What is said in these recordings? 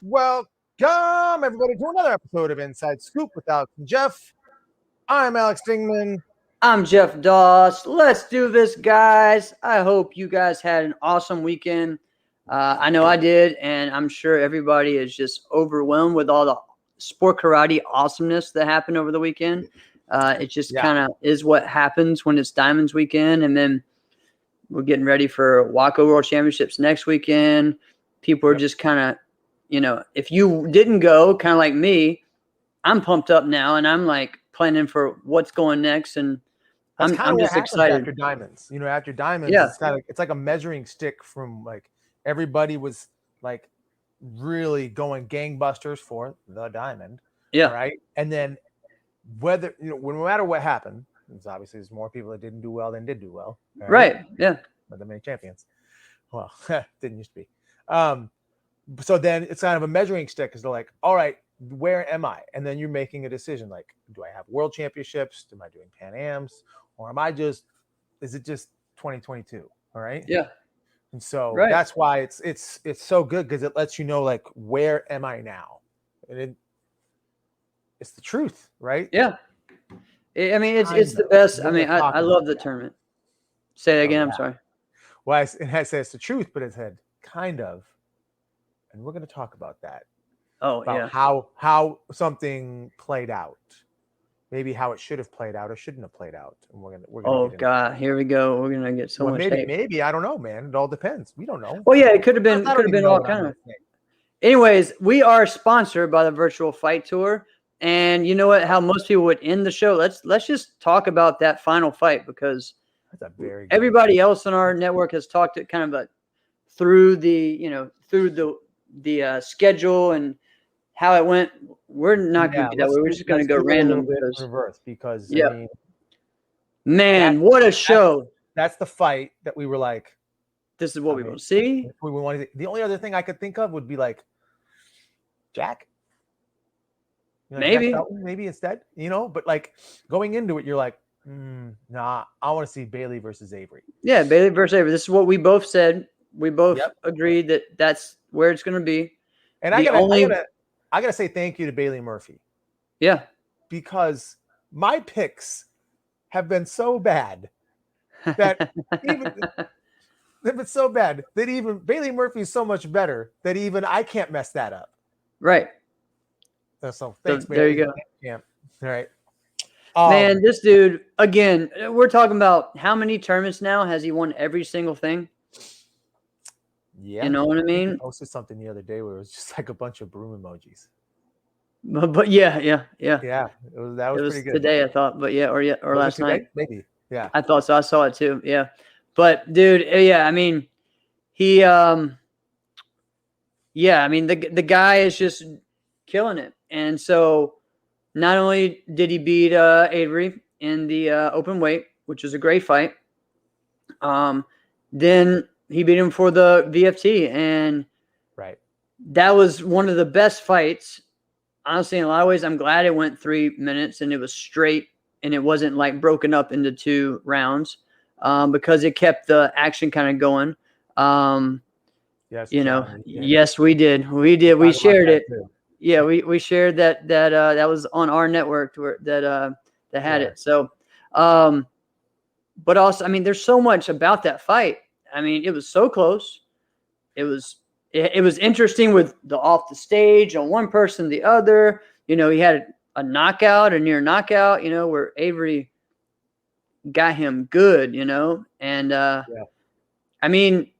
Welcome, everybody, to another episode of Inside Scoop with Alex and Jeff. I'm Alex Dingman. I'm Jeff Doss. Let's do this, guys. I hope you guys had an awesome weekend. I know I did, and I'm sure everybody is just overwhelmed with all the sport karate awesomeness that happened over the weekend. It just kind of is what happens when it's Diamonds weekend, and then we're getting ready for Waco World Championships next weekend. People are just kind of, if you didn't go, kind of like me, I'm pumped up now, and I'm like planning for what's going next, and That's I'm just excited. after Diamonds. After Diamonds, it's like a measuring stick from like everybody was like really going gangbusters for the Diamond. Yeah. Right. And then whether, no matter what happened, obviously there's more people that didn't do well than did do well. Right. Yeah. But the many champions. Well, didn't used to be. So then it's kind of a measuring stick because they're like, all right, where am I? And then you're making a decision like, do I have world championships? Am I doing Pan Ams? Or is it just 2022? All right. Yeah. And so that's why it's so good because it lets you know, like, where am I now? And it's the truth, right? Yeah. I mean, it's the best. I mean, I love the tournament. Say that again. I'm sorry. Well, I said it's the truth, but it said kind of. And we're going to talk about that. About how something played out. Maybe how it should have played out or shouldn't have played out. And we're gonna God, here we go. We're gonna get so much hate. Maybe I don't know, man. It all depends. We don't know. Well, yeah, it could have been all kind of. Anyways, we are sponsored by the Virtual Fight Tour, and you know what? How most people would end the show. Let's just talk about that final fight because everybody else on our network has talked it kind of through the schedule and how it went. We're not going to do that. We're just going to go random because man, what a show! That's the fight that we were like, this is what we want to see. We wanted. The only other thing I could think of would be like Jack. Maybe instead, but like going into it, you're like, nah, I want to see Bailey versus Avery. Yeah, Bailey versus Avery. This is what we both said. We both agreed that that's where it's going to be. And I gotta say thank you to Bailey Murphy. Yeah, because my picks have been so bad that even Bailey Murphy is so much better that even I can't mess that up. Right. So thanks, Bailey. There you go. Yeah. All right. Man, this dude again. We're talking about how many tournaments now has he won every single thing? Yeah, you know what I mean. I posted something the other day where it was just like a bunch of broom emojis. But yeah. That was pretty good today, I thought. But or last night, maybe. Yeah, I thought so. I saw it too. Yeah, but dude, I mean, he, I mean, the guy is just killing it, and so not only did he beat Avery in the open weight, which was a great fight, then he beat him for the VFT, and that was one of the best fights. Honestly, in a lot of ways, I'm glad it went 3 minutes and it was straight and it wasn't like broken up into 2 rounds because it kept the action kind of going. Yes, we did. We shared it. Yeah, we shared that was on our network that had it. So, but also, I mean, there's so much about that fight. I mean, it was so close. It was interesting with the off the stage on one person, the other. He had a near knockout. Where Avery got him good. And I mean,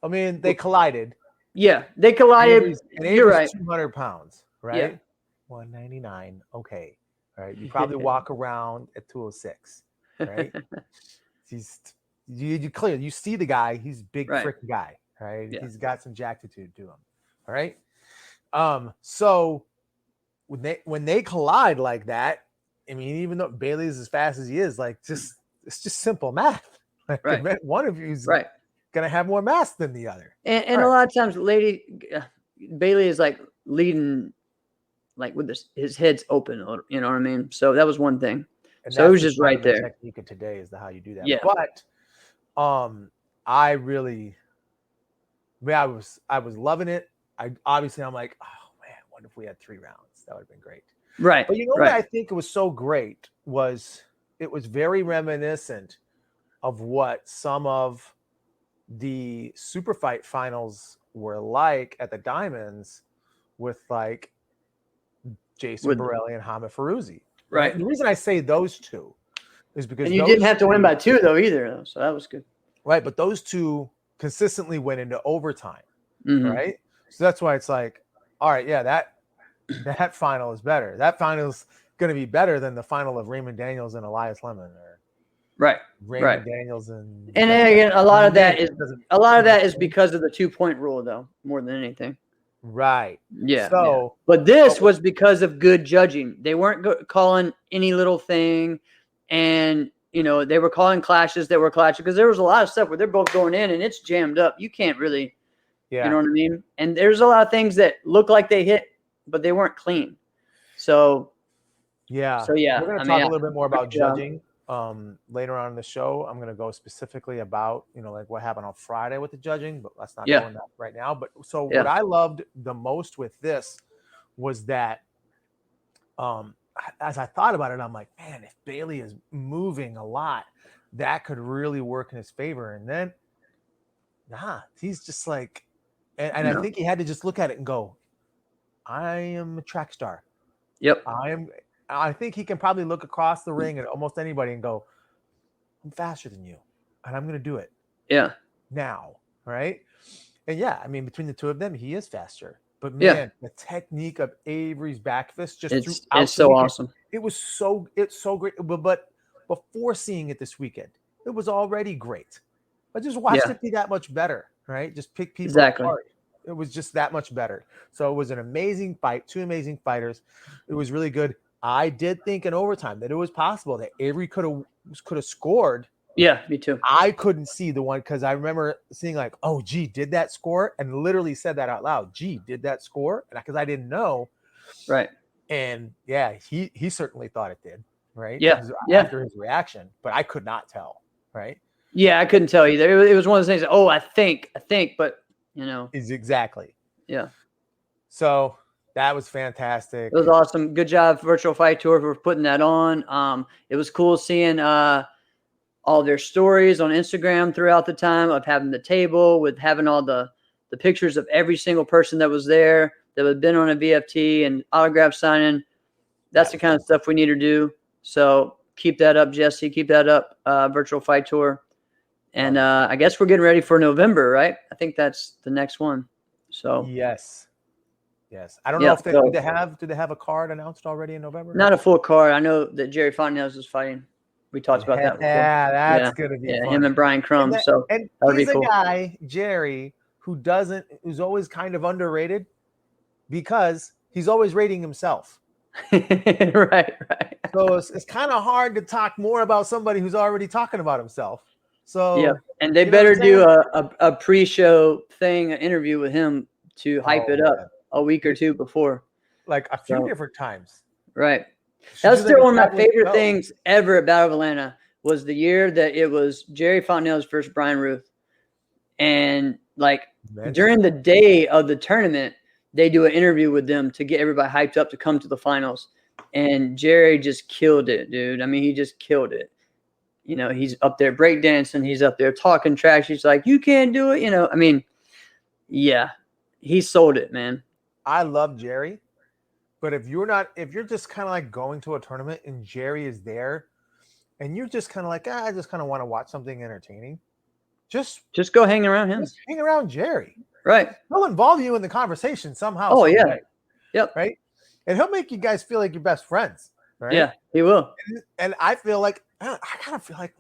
they collided. Yeah, they collided. And You're right. 200 pounds, right? Yeah. 199. Okay. All right. You probably walk around at 206, right? You see the guy. He's a big freaking guy, right? Yeah. He's got some jacktitude to him. All right. So when they collide like that, I mean, even though Bailey's as fast as he is, like it's just simple math. Like, one of you's gonna have more mass than the other. And a lot of times, Bailey is like leading, like with his head's open. You know what I mean? So that was one thing. And so it was just right there. The technique of today is how you do that. Yeah. But I was loving it. I'm like, oh man, what if we had 3 rounds? That would have been great. Right. But you know what I think it was so great was it was very reminiscent of what some of the super fight finals were like at the Diamonds with like Jason Borelli and Hamid Feruzzi. Right. The reason I say those two is because you didn't have to win by 2 though either, so that was good. Right, but those two consistently went into overtime. Right, so that's why it's like, all right, yeah, that final is better. That final is going to be better than the final of Raymond Daniels and Elias Lemon, or Raymond Daniels and again, a lot of that is because of the 2-point rule, though, more than anything. Right. Yeah. So, but this was because of good judging. They weren't calling any little thing, and they were calling clashes that were clashes because there was a lot of stuff where they're both going in and it's jammed up. You can't really, you know what I mean? And there's a lot of things that look like they hit, but they weren't clean. So we're going to talk a little bit more about judging later on in the show. I'm going to go specifically about like what happened on Friday with the judging, but let's not go into that right now. But so what I loved the most with this was that as I thought about it, I'm like, man, if Bailey is moving a lot, that could really work in his favor. And then he's just like, and I think he had to just look at it and go, I am a track star. Yep. I think he can probably look across the ring at almost anybody and go, I'm faster than you, and I'm going to do it. Yeah. Now, right? And I mean, between the two of them, he is faster. But man, the technique of Avery's back fist it's so awesome. It's so great. But before seeing it this weekend, it was already great. I just watched it be that much better, right? Just pick people apart. It was just that much better. So it was an amazing fight, 2 amazing fighters. It was really good. I did think in overtime that it was possible that Avery could have scored. Yeah, me too. I couldn't see the one because I remember seeing like, oh, gee, did that score? And literally said that out loud. Gee, did that score? And because I didn't know. Right. And he certainly thought it did. Right. Yeah. After his reaction, but I could not tell. Right. Yeah, I couldn't tell either. It was one of those things. Oh, I think, but is exactly. Yeah. So that was fantastic. It was awesome. Good job, Virtual Fight Tour, for putting that on. It was cool seeing all their stories on Instagram throughout the time of having the table with having all the pictures of every single person that was there that had been on a VFT and autograph signing. That's the kind of stuff we need to do. So keep that up, Jesse. Keep that up, Virtual Fight Tour. And I guess we're getting ready for November, right? I think that's the next one. So yes. I don't know if do they have a card announced already in November? Not a full card. I know that Jerry Fontenot is fighting. We talked about that before. Yeah, that's gonna be fun. Him and Brian Crum. And he's a guy, Jerry, who's always kind of underrated because he's always rating himself. Right. So it's kind of hard to talk more about somebody who's already talking about himself. So and they better do a pre-show thing, an interview with him to hype it up a week or 2 before, like a few different times. Right. That's still one of my favorite things ever at Battle of Atlanta was the year that it was Jerry Fontenot's versus Brian Ruth, and during the day of the tournament, they do an interview with them to get everybody hyped up to come to the finals, and Jerry just killed it, dude. I mean, he just killed it. He's up there breakdancing. He's up there talking trash. He's like, you can't do it. I mean, he sold it, man. I love Jerry, but if you're just kind of like going to a tournament and Jerry is there and you're just kind of like, I just kind of want to watch something entertaining, just go hang around him. Just hang around Jerry. Right. He'll involve you in the conversation somehow. Oh, yeah. Way, yep. Right. And he'll make you guys feel like you're best friends. Right? Yeah, he will. And I feel like, I kind of feel like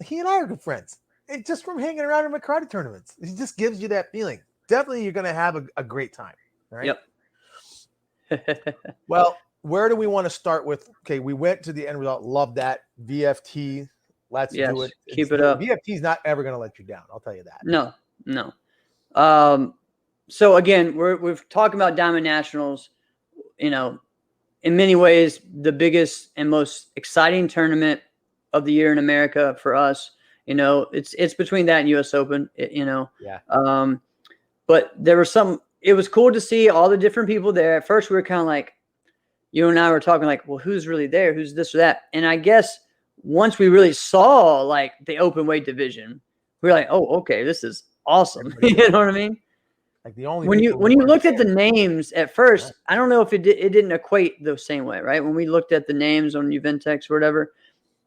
he and I are good friends. And just from hanging around in karate tournaments, it just gives you that feeling. Definitely, you're going to have a great time. Right. Yep. Well, where do we want to start with? Okay, we went to the end result. Love that. VFT. Let's do it. Keep it up. VFT is not ever going to let you down. I'll tell you that. No. So again, we're talking about Diamond Nationals. In many ways, the biggest and most exciting tournament of the year in America for us. It's between that and U.S. Open. Yeah. But there were some it was cool to see all the different people there. At first, we were kind of like, you and I were talking like, well, who's really there? Who's this or that? And I guess once we really saw like the open weight division, we were like, oh, okay, this is awesome. You know what I mean? Like the only when you looked at the names at first, I don't know if it didn't equate the same way, right? When we looked at the names on Uventex or whatever,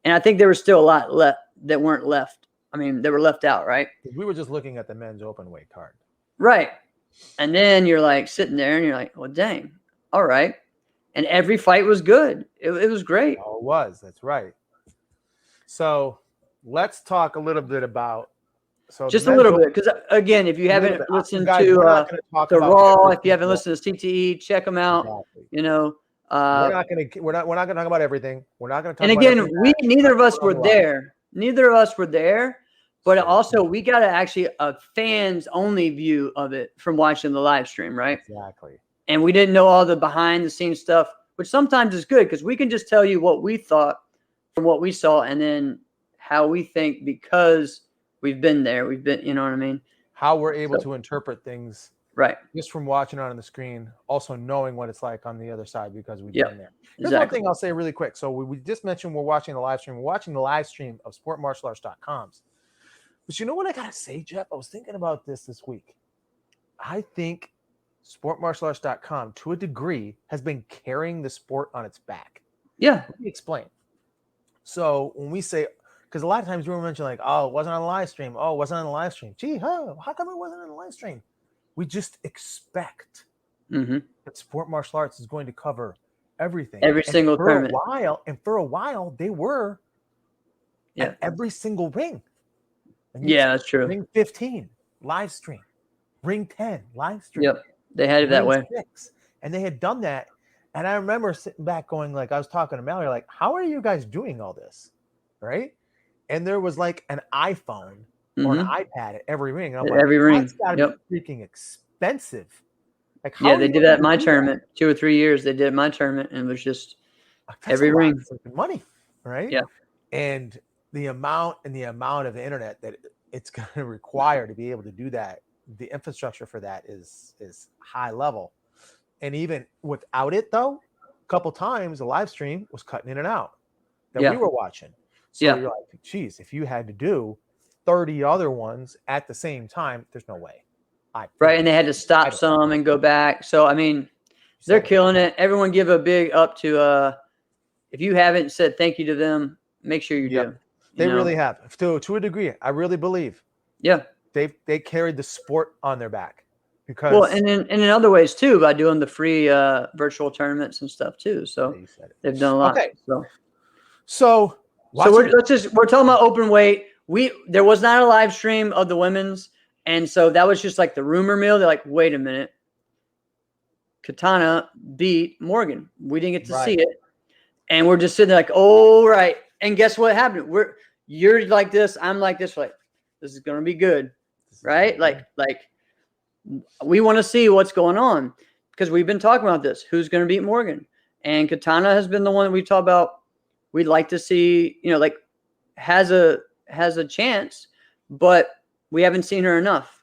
and I think there was still a lot left that weren't left. I mean, they were left out, right? We were just looking at the men's open weight card, right? And then you're like sitting there, and you're like, well, dang, all right. And every fight was good. It was great. Oh, it was. That's right. So let's talk a little bit about. So just a little bit, because again, if you haven't listened to the Raw, if you haven't listened to CTE, check them out. Exactly. You know, we're not going to talk about everything. We're not going to talk. And again, neither of us were there. Neither of us were there, but also we got actually a fans only view of it from watching the live stream, right? Exactly. And we didn't know all the behind the scenes stuff, which sometimes is good because we can just tell you what we thought from what we saw, and then how we think because we've been there. We've been, you know what I mean? How we're able to interpret things, right? Just from watching it on the screen, also knowing what it's like on the other side because we've been there. Here's exactly. one thing I'll say really quick. So we just mentioned we're watching the live stream. We're watching the live stream of sportmartialarts.com's. But you know what I gotta say, Jeff? I was thinking about this week. I think sportmartialarts.com, to a degree, has been carrying the sport on its back. Yeah. Let me explain. So when we say, because a lot of times we were mentioning like, oh, it wasn't on the live stream. Oh, it wasn't on the live stream. Gee, how come it wasn't on the live stream? We just expect that Sport Martial Arts is going to cover everything. Every single tournament. For a while, they were at every single ring. Yeah, that's true. Ring 15, live stream. Ring 10, live stream. Yep, they had it that way. 6, and they had done that. And I remember sitting back going, like, I was talking to Mallory, like, how are you guys doing all this? Right? And there was like an iPhone or an iPad at every ring. And I'm like, every ring. That's gotta be freaking expensive. Like, they did that at my tournament. 2 or 3 years they did it at my tournament, and it was just every ring. Money, right? Yeah. And the amount of the internet that it's going to require to be able to do that, the infrastructure for that is high level. And even without it, though, a couple times the live stream was cutting in and out that we were watching. So you're like, geez, if you had to do 30 other ones at the same time, there's no way. Right, and they had to stop some and go back. So, I mean, they're killing it. Everyone give a big up to if you haven't said thank you to them, make sure you do. They really have. To a degree, I really believe. Yeah. They carried the sport on their back. Because and in other ways too, by doing the free virtual tournaments and stuff too. So they've done a lot. Okay. So we're talking about open weight. There was not a live stream of the women's, and so that was just like the rumor mill. They're like, wait a minute, Katana beat Morgan. We didn't get to see it, and we're just sitting there like, oh right. And guess what happened? You're like this, I'm like this. Like, this is gonna be good, right? Like we want to see what's going on because we've been talking about this. Who's going to beat Morgan? And Katana has been the one that we talk about. We'd like to see, like has a chance, but we haven't seen her enough.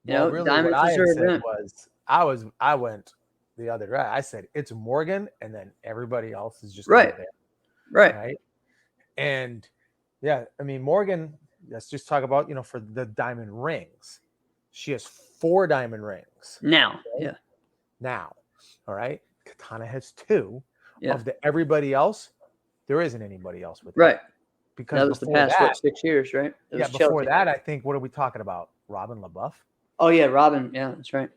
Really Diamond what I said was I went the other way. I said it's Morgan, and then everybody else is just right. Right. And I mean Morgan. Let's just talk about for the diamond rings. She has 4 diamond rings now. Right? Yeah. Now, all right. Katana has 2. Yeah. Of everybody else, there isn't anybody else with right. It. Because that was the past 6 years, right? Before that, I think what are we talking about? Robin LaBeouf. Oh yeah, Robin. Yeah, that's right.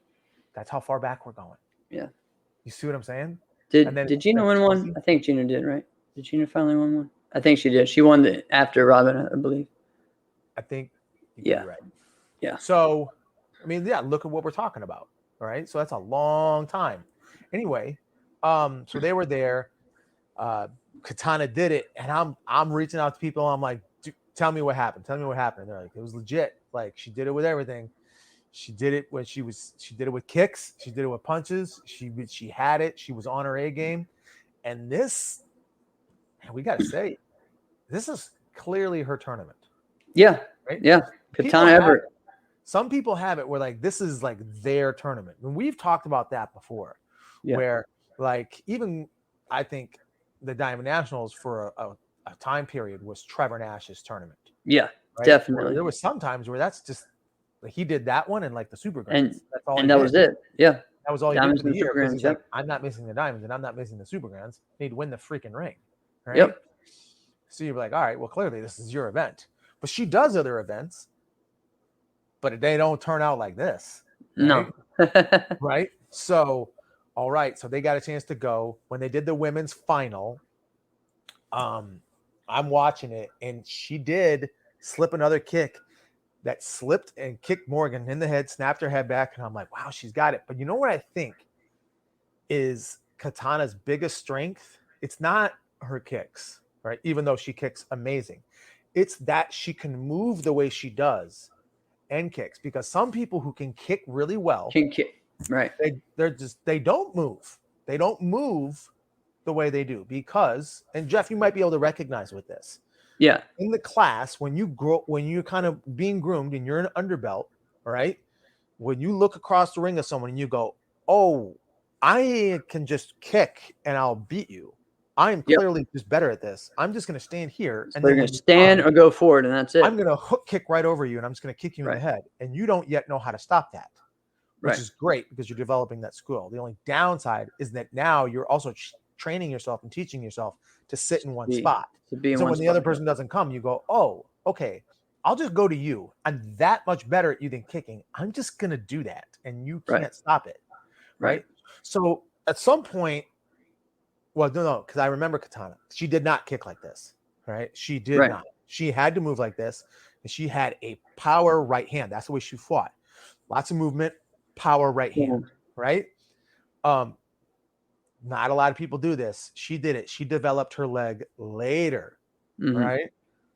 That's how far back we're going. Yeah. You see what I'm saying? Did Gina win one? I think Gina did, right? Did Gina finally win one? I think she did. She won after Robin, I believe. I think. Yeah. Right. Yeah. So, I mean, look at what we're talking about. All right. So that's a long time. Anyway, so they were there. Katana did it, and I'm reaching out to people. I'm like, tell me what happened. Tell me what happened. And they're like, it was legit. Like she did it with everything. She did it when she did it with kicks. She did it with punches. She had it. She was on her A game. And this, we got to say, this is clearly her tournament. Yeah. Right? Yeah. Katana Everett. some people have it where like this is like their tournament. And we've talked about that before, where like even I think the Diamond Nationals for a time period was Trevor Nash's tournament. Yeah, right? definitely. Where there was some times where that's just like he did that one and like the Super And Grands. That's all and he that did. was it. Yeah. That was all he Diamonds did for the and Super year because Grands, he's like, I'm not missing the Diamonds and I'm not missing the Super Grands. I need to win the freaking ring. Right. Yep. So you're like, all right, well, clearly this is your event. But she does other events, but they don't turn out like this. Right? No. Right. So, all right. So they got a chance to go. When they did the women's final, I'm watching it, and she did slip another kick that slipped and kicked Morgan in the head, snapped her head back, and I'm like, wow, she's got it. But you know what I think is Katana's biggest strength? It's not her kicks, right? Even though she kicks amazing. It's that she can move the way she does and kicks, because some people who can kick really well, right? They don't move. They don't move the way they do because, and Jeff, you might be able to recognize with this. Yeah. In the class, when you're kind of being groomed and you're an underbelt, all right? When you look across the ring at someone and you go, oh, I can just kick and I'll beat you. I am clearly just better at this. I'm just going to stand here. And then you're going to stand or go forward, and that's it. I'm going to hook kick right over you, and I'm just going to kick you in the head. And you don't yet know how to stop that, which is great because you're developing that skill. The only downside is that now you're also training yourself and teaching yourself to sit in one spot. So when the other person doesn't come, you go, oh, okay, I'll just go to you. I'm that much better at you than kicking. I'm just going to do that, and you can't stop it. Right. So at some point, well, no, because I remember Katana. She did not kick like this, right? She did not. She had to move like this, and she had a power right hand. That's the way she fought. Lots of movement, power right hand, right? Not a lot of people do this. She did it. She developed her leg later, right?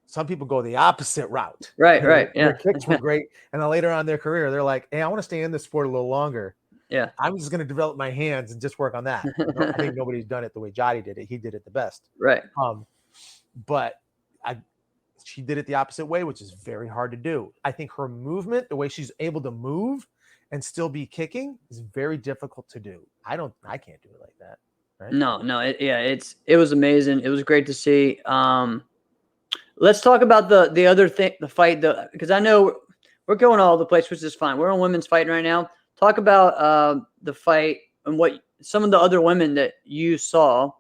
Some people go the opposite route. Right. Yeah. Their kicks were great, and then later on in their career, they're like, hey, I want to stay in this sport a little longer. Yeah. I'm just going to develop my hands and just work on that. I think nobody's done it the way Jody did it. He did it the best. Right. But she did it the opposite way, which is very hard to do. I think her movement, the way she's able to move and still be kicking, is very difficult to do. I can't do it like that. Right? No. It was amazing. It was great to see. Let's talk about the other thing, the fight, because I know we're going all over the place, which is fine. We're on women's fighting right now. Talk about the fight and what some of the other women that you saw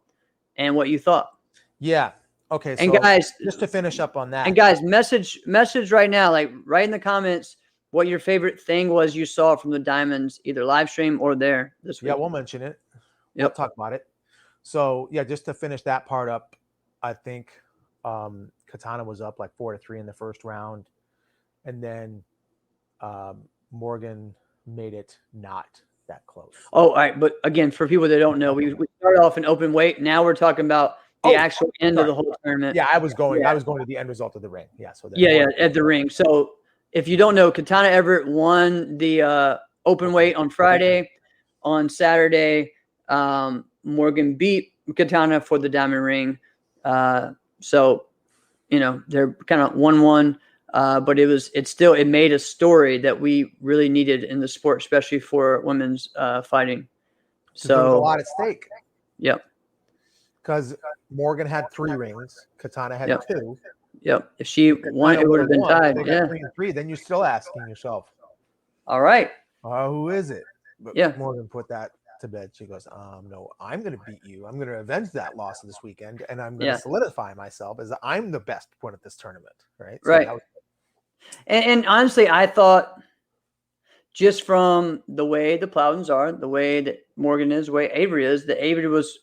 and what you thought. Yeah. Okay. And so guys, just to finish up on that. And guys, message right now, like write in the comments what your favorite thing was you saw from the Diamonds, either live stream or there this week. Yeah, we'll mention it. We'll talk about it. So yeah, just to finish that part up, I think Katana was up like 4-3 in the first round, and then Morgan made it not that close. Oh, all right. But again, for people that don't know, we started off in open weight. Now we're talking about the actual end of the whole tournament. Yeah, I was going to the end result of the ring. Yeah. So at the ring. So if you don't know, Katana Everett won the open weight on Friday. On Saturday, Morgan beat Katana for the diamond ring. So, they're kind of 1-1. But it made a story that we really needed in the sport, especially for women's fighting. So there was a lot at stake. Yep. Because Morgan had 3 rings, Katana had 2. Yep. If she won, it would have been tied. Yeah. 3-3. Then you're still asking yourself, all right, who is it? But Morgan put that to bed. She goes, no, I'm going to beat you. I'm going to avenge that loss this weekend, and I'm going to solidify myself as I'm the best one at this tournament. Right. So right. And honestly, I thought just from the way the Plowdens are, the way that Morgan is, the way Avery is, that Avery was,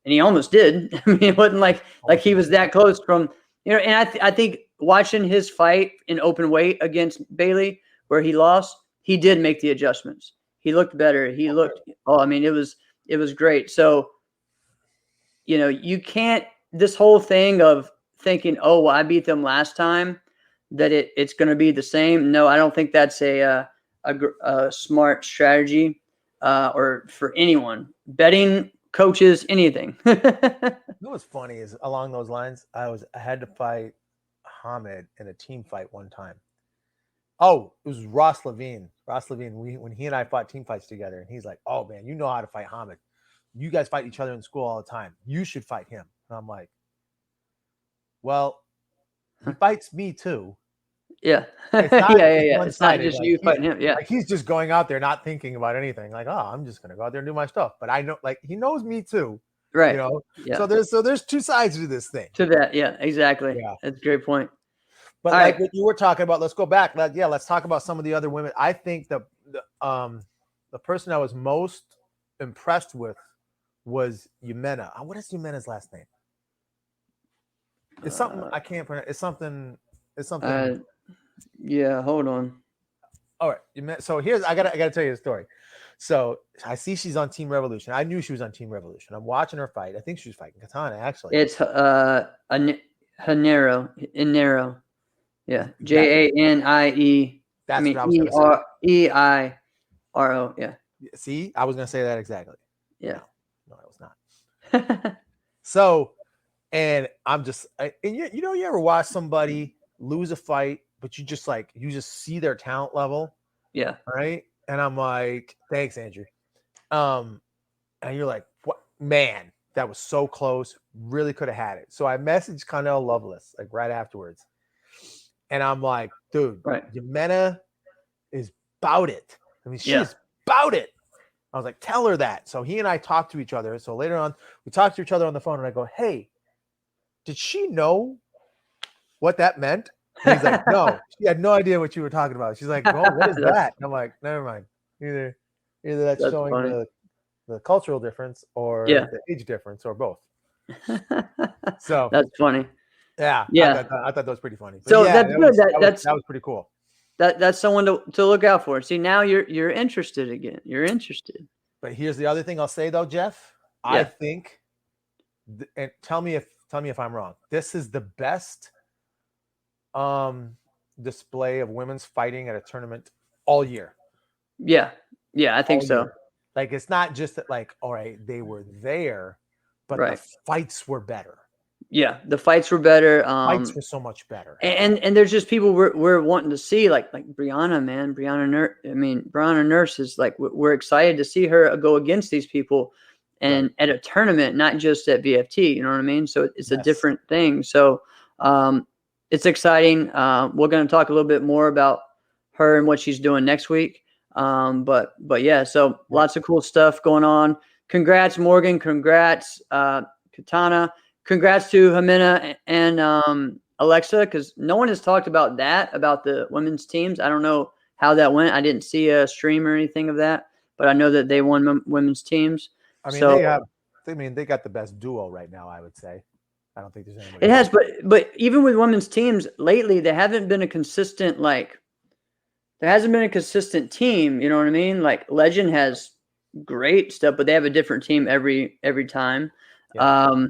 and he almost did. I mean, it wasn't like he was that close from, and I think watching his fight in open weight against Bailey, where he lost, he did make the adjustments. He looked better. It was great. So, you can't, this whole thing of thinking, oh, well, I beat them last time, that it's going to be the same. No, I don't think that's a smart strategy or for anyone, betting, coaches, anything. What's funny is along those lines, I had to fight Hamid in a team fight one time, Oh, it was Ross Levine. Ross Levine. When he and I fought team fights together, and he's like, "Oh man, you know how to fight Hamid. You guys fight each other in school all the time. You should fight him." And I'm like, "Well, he fights me too." Yeah. It's not Yeah. It's not one-sided. just Like, you fighting him. Yeah. like he's just going out there not thinking about anything. Like, oh, I'm just gonna go out there and do my stuff. But I know, like, he knows me too. Right. You know. Yeah. So there's two sides to this thing. To that. Yeah. Exactly. Yeah. That's a great point. But All like right. what you were talking about, let's go back. Let's talk about some of the other women. I think the person I was most impressed with was Yumena. What is Yumena's last name? It's something I can't pronounce. It's something. Yeah. Hold on. All right. So here's I gotta tell you the story. So I see she's on Team Revolution. I knew she was on Team Revolution. I'm watching her fight. I think she was fighting Katana actually. It's Inero. Yeah. JANIE. That's I mean what I was gonna say. EIRO. Yeah. See, I was gonna say that exactly. Yeah. No, I was not. So, and I'm just, and you ever watch somebody lose a fight, but you just see their talent level. Yeah. Right. And I'm like, thanks, Andrew. And you're like, what, man, that was so close. Really could have had it. So I messaged Connell Loveless like right afterwards. And I'm like, dude, right. Yumena is about it. I mean, she's about it. I was like, tell her that. So he and I talked to each other. So later on, we talked to each other on the phone, and I go, hey, did she know what that meant? And he's like, no, she had no idea what you were talking about. She's like, well, what is that? And I'm like, never mind. Either that's showing the cultural difference or the age difference or both. So that's funny. Yeah. I thought that was pretty funny. But so that's good. That was pretty cool. That's someone to look out for. See, now you're interested again. You're interested. But here's the other thing I'll say though, Jeff. Yeah. I think, and tell me if I'm wrong. This is the best display of women's fighting at a tournament all year. Yeah, I think so. Year. Like it's not just that, like, all right, they were there, but the fights were better. Yeah, the fights were better. Fights were so much better. And there's just people we're wanting to see, like Brianna, man. Brianna Nurse is like, we're excited to see her go against these people and at a tournament, not just at VFT, you know what I mean? So it's a different thing. So it's exciting. We're going to talk a little bit more about her and what she's doing next week. But yeah, so lots of cool stuff going on. Congrats, Morgan. Congrats, Katana. Congrats to Jimena and Alexa, because no one has talked about the women's teams. I don't know how that went. I didn't see a stream or anything of that, but I know that they won women's teams. I mean, they got the best duo right now, I would say. I don't think there's anybody. It has, but even with women's teams lately, they haven't been a consistent, there hasn't been a consistent team. You know what I mean? Like Legend has great stuff, but they have a different team every time. Yeah.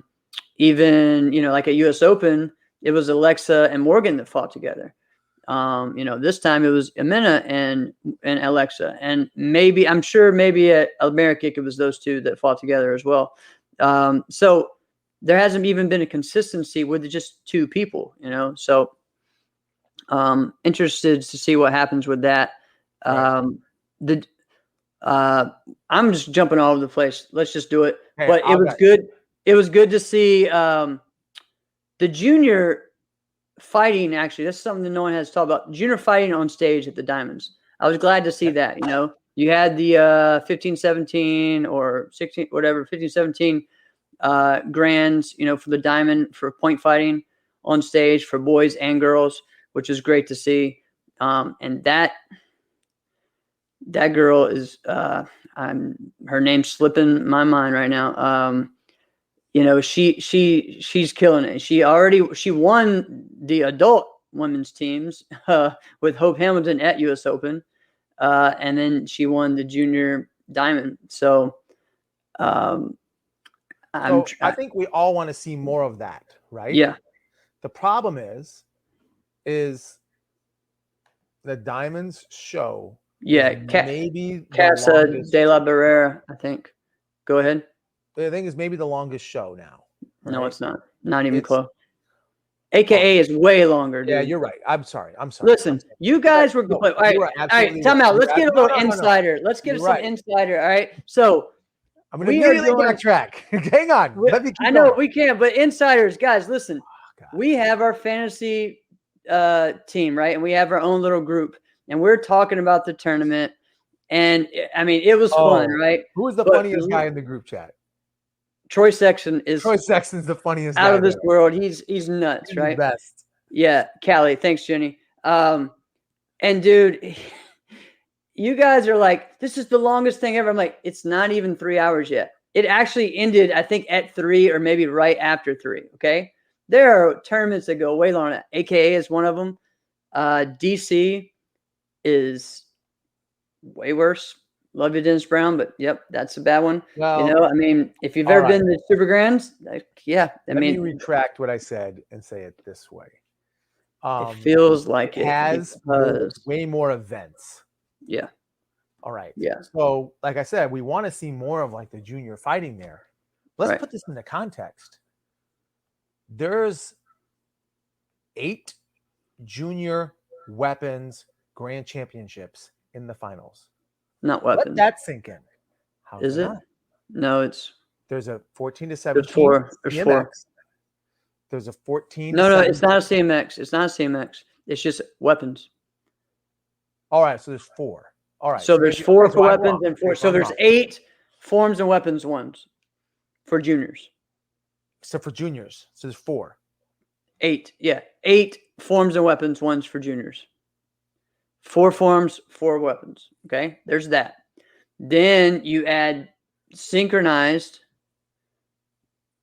Even, like at US Open, it was Alexa and Morgan that fought together. This time it was Amina and Alexa, and I'm sure at America it was those two that fought together as well. So there hasn't even been a consistency with just two people, so interested to see what happens with that. I'm just jumping all over the place. Let's just do it. Hey, but it was good. It was good to see the junior fighting. Actually, that's something that no one has talked about. Junior fighting on stage at the Diamonds. I was glad to see that. You had the 15-17 or 16, whatever, 15-17 grands. For the Diamond for point fighting on stage for boys and girls, which is great to see. And that girl is her name's slipping my mind right now. She's killing it. She won the adult women's teams with Hope Hamilton at US Open, and then she won the junior Diamond. So, I think we all want to see more of that, right? Yeah. The problem is the Diamonds show. Yeah, maybe Casa de la Barrera, I think. Go ahead. The thing is maybe the longest show now. Right? No, it's not. Not even close. AKA is way longer, dude. Yeah, you're right. I'm sorry. Listen, you guys were all right. All right, time out. Let's get a little insider. Let's get some insider. All right. So I'm gonna immediately backtrack. Hang on. Let me keep I know going. we can, but insiders, guys, listen. We have our fantasy team, right? And we have our own little group, and we're talking about the tournament. And I mean, it was fun, right? Who is the funniest guy in the group chat? Troy Sexton is. Troy Sexton's the funniest out guy of this world. He's nuts, right? The best. Yeah, Callie. Thanks, Jenny. And dude, you guys are like, this is the longest thing ever. I'm like, it's not even 3 hours yet. It actually ended, I think, at 3 or maybe right after 3. Okay. There are tournaments that go way longer. AKA is one of them. DC is way worse. Love you, Dennis Brown, but yep, that's a bad one. Well, I mean, if you've ever been to Super Grands, yeah. Let me retract what I said and say it this way. It feels like it has way more events. Yeah. All right. Yeah. So, like I said, we want to see more of like the junior fighting there. Let's put this into context. There's 8 junior weapons grand championships in the finals. Not weapons. Let that sink in. How is it? Not? No, there's a 14 to 17. There's 4. There's 4. There's a 14. No, it's not a CMX. It's not a CMX. It's just weapons. All right, so there's 4. All right. So there's 4 for weapons and 4. So there's 8 forms and weapons ones for juniors. So for juniors, so there's 4. 8. Yeah, 8 forms and weapons ones for juniors. 4 forms, 4 weapons. Okay, there's that. Then you add synchronized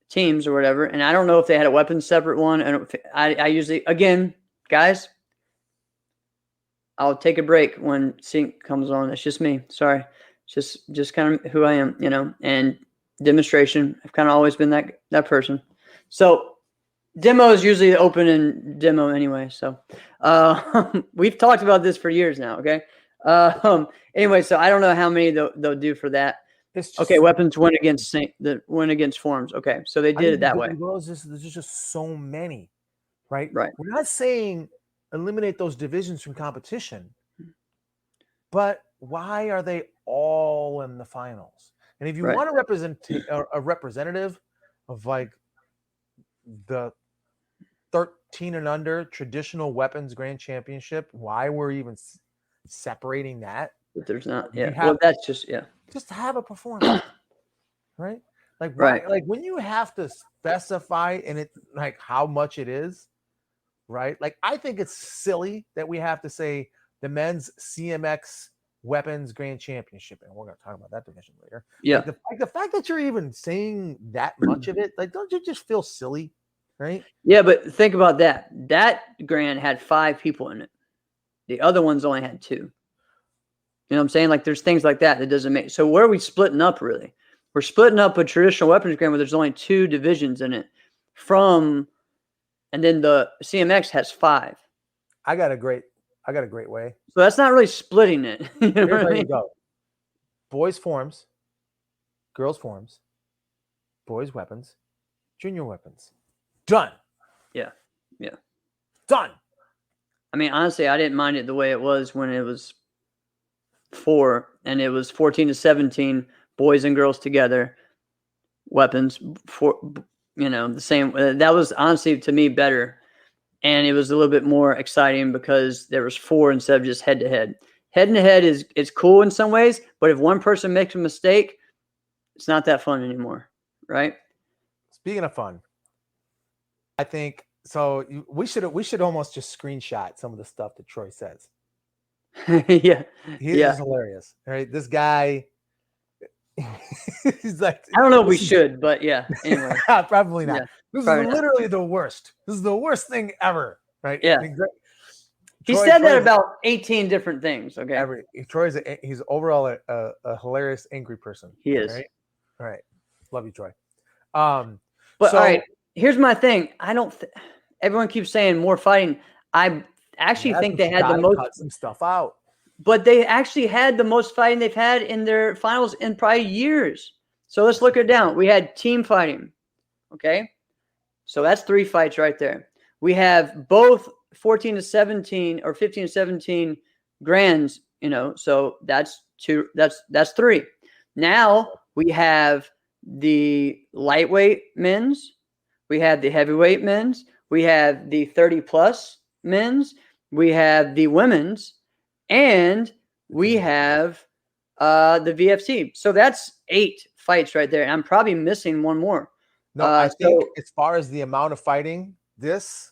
teams or whatever, and I don't know if they had a weapons separate one. I usually, again, guys, I'll take a break when sync comes on. That's just me. Sorry, just kind of who I am, you know. And demonstration, I've kind of always been that person. So demo is usually open in demo anyway. So we've talked about this for years now. Okay. Anyway, so I don't know how many they'll do for that. Okay, weapons went against forms. Okay, so they did it that way. There's just so many, right? Right. We're not saying eliminate those divisions from competition, but why are they all in the finals? And if you want a representative of like the 13 and under traditional weapons grand championship, why we're even separating that? But there's not. Yeah. Well, that's just to have a performance, right? Like, why, like when you have to specify and it like how much it is, right? Like, I think it's silly that we have to say the men's CMX weapons grand championship, and we're going to talk about that division later. Yeah. Like the fact that you're even saying that much of it, like, don't you just feel silly, right? Yeah, but think about that. That grand had 5 people in it. The other ones only had 2. You know what I'm saying? Like, there's things like that doesn't make. So where are we splitting up, really? We're splitting up a traditional weapons grand where there's only 2 divisions in it and then the CMX has 5. I got a great way. So that's not really splitting it. You know Here's how you go. Boys forms, girls forms, boys weapons, junior weapons. Done. Yeah. Yeah. Done. I mean, honestly, I didn't mind it the way it was when it was 4 and it was 14 to 17 boys and girls together, weapons for, you know, the same. That was honestly to me better, and it was a little bit more exciting because there was 4 instead of just head to head. Head to head is cool in some ways, but if one person makes a mistake, it's not that fun anymore, right? Speaking of fun, I think so. We should almost just screenshot some of the stuff that Troy says. Yeah, he's hilarious. Right, this guy. He's like, I don't know if we should, but yeah. Anyway, probably not. Yeah, this is literally the worst. This is the worst thing ever. Right? Yeah. He said that about 18 different things. Okay. He's overall a hilarious, angry person. He is. Right? All right. Love you, Troy. But all right, here's my thing. Everyone keeps saying more fighting. I actually think they had the most. Cut some stuff out. But they actually had the most fighting they've had in their finals in probably years. So let's look it down. We had team fighting. Okay. So that's 3 fights right there. we have both 14 to 17 or 15 to 17 grands, so that's two, that's three. Now we have the lightweight men's, we have the heavyweight men's, we have the 30 plus men's, we have the women's, and we have the VFC. So that's 8 fights right there. And I'm probably missing one more. No, I think as far as the amount of fighting, this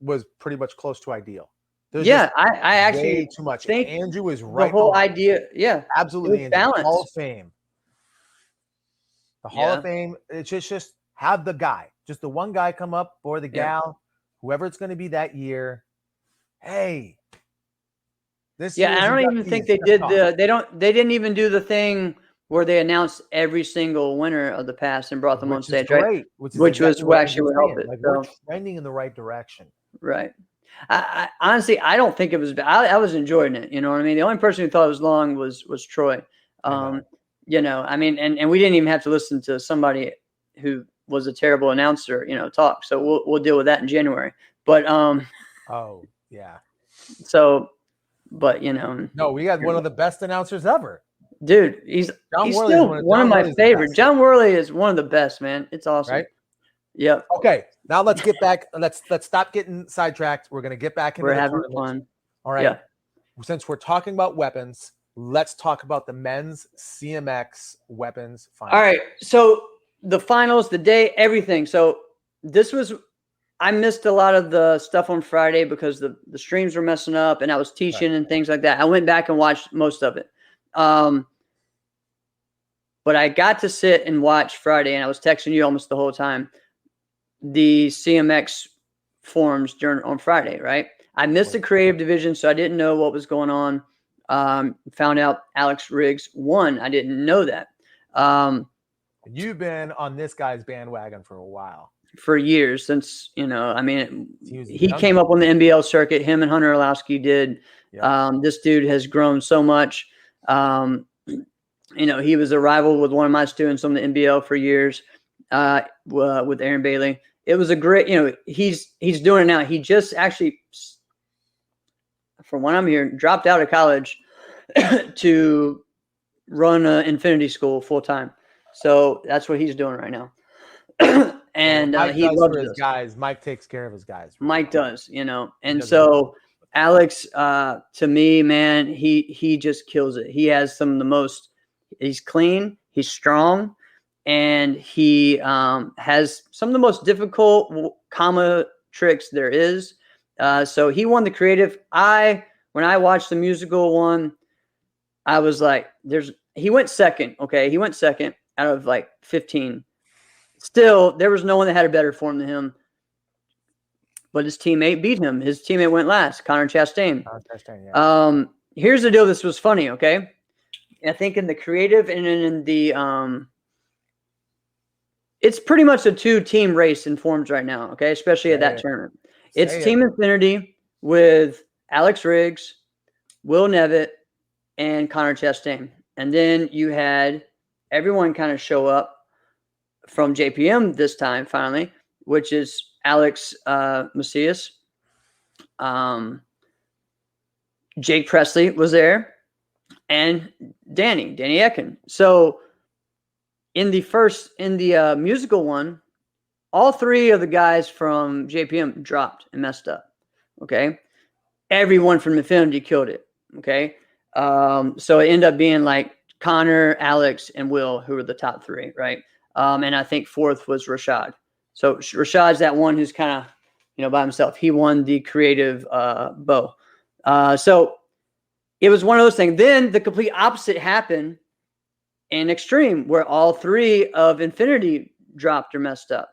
was pretty much close to ideal. I actually way too much. think Andrew is right. The whole idea, absolutely. Balance. Hall of Fame. The Hall of Fame. It's just have the guy, just the one guy come up or the gal, whoever it's going to be that year. Hey, this. I don't even think they did they didn't even do the thing where they announced every single winner of the past and brought them on stage, right? Which was actually what helped it. Like we're trending in the right direction. Right. I honestly, I don't think it was bad. I was enjoying it. You know what I mean? The only person who thought it was long was Troy. I mean, and we didn't even have to listen to somebody who was a terrible announcer, talk. So we'll deal with that in January. But oh yeah. So, but no, we had one of the best announcers ever. Dude, he's still one of my favorites. John Worley is one of the best, man. It's awesome. Right? Yep. Okay, now let's get back. Let's stop getting sidetracked. We're gonna get back into the having fun. All right. Yeah. Since we're talking about weapons, let's talk about the men's CMX weapons finals. All right. So the finals, the day, everything. So I missed a lot of the stuff on Friday because the streams were messing up and I was teaching and things like that. I went back and watched most of it. But I got to sit and watch Friday, and I was texting you almost the whole time, the CMX forums on Friday, right? I missed the creative division, so I didn't know what was going on. Found out Alex Riggs won. I didn't know that. You've been on this guy's bandwagon for a while. For years, since, he came up on the NBL circuit. Him and Hunter Orlowski did. Yeah. This dude has grown so much. He was a rival with one of my students on the NBL for years, with Aaron Bailey. It was a great, he's doing it now. He just actually, from what I'm hearing, dropped out of college to run an Infinity School full time. So that's what he's doing right now. And he loves his guys. Mike takes care of his guys. Really. Mike does, and so Alex, to me, man, he just kills it. He has some of the most. He's clean. He's strong, and he has some of the most difficult comma tricks there is. So he won the creative. When I watched the musical one, I was like, he went second. Okay, he went second out of like 15. Still, there was no one that had a better form than him. But his teammate beat him. His teammate went last, Connor Chastain. Yeah. Here's the deal. This was funny, okay? I think in the creative and in the it's pretty much a 2-team race in forms right now, okay? Especially at that tournament. It's Team Infinity with Alex Riggs, Will Nevitt, and Connor Chastain. And then you had everyone kind of show up from JPM this time, finally, which is Alex Macias. Jake Presley was there, and Danny Ekin. So in the musical one, all 3 of the guys from JPM dropped and messed up. Okay. Everyone from Infinity killed it. Okay. So it ended up being like Connor, Alex, and Will, who were the top 3, right? And I think 4th was Rashad. So Rashad's that one who's kind of, by himself. He won the creative bow. So it was one of those things. Then the complete opposite happened in Extreme, where all 3 of Infinity dropped or messed up.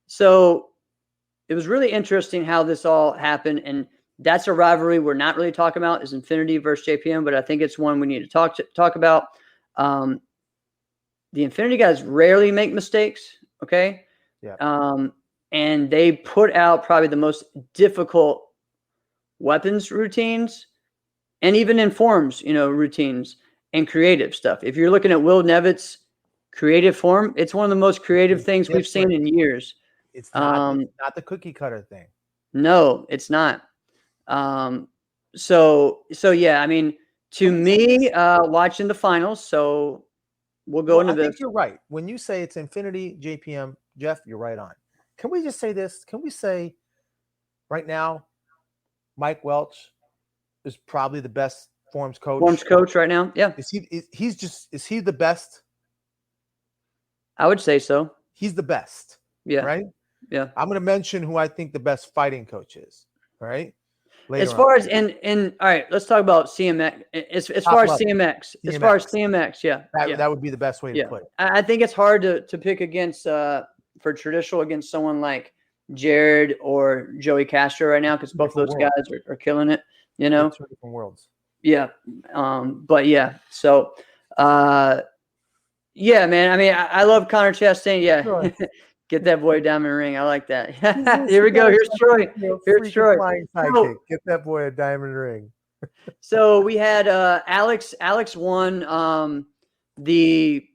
So it was really interesting how this all happened. And that's a rivalry we're not really talking about, is Infinity versus JPM, but I think it's one we need to talk about. The Infinity guys rarely make mistakes, okay? Yeah. And they put out probably the most difficult weapons routines, and even in forms, routines and creative stuff. If you're looking at Will Nevitt's creative form, it's one of the most creative things we've seen in years. It's not the cookie cutter thing. No, it's not. So yeah, I mean, to me, watching the finals, so we'll go into I this. think you're right. When you say it's Infinity, JPM, Jeff, you're right on. Can we just say this? Can we say right now, Mike Welch is probably the best forms coach? Forms coach right now? Yeah. Is he the best? I would say so. He's the best. Yeah. Right? Yeah. I'm going to mention who I think the best fighting coach is. Right? As far as all right, let's talk about CMX. As far as CMX, as far as CMX, yeah, that would be the best way to put it. I think it's hard to pick against for traditional against someone like Jared or Joey Castro right now, because both of those guys are killing it. You know, two different worlds. Yeah, but yeah, so yeah, man. I mean, I love Connor Chastain. Yeah. Sure. Get that boy a diamond ring. I like that. Here we go. Here's Troy. Here's Troy. Flying sidekick. Get that boy a diamond ring. So we had Alex. Alex won the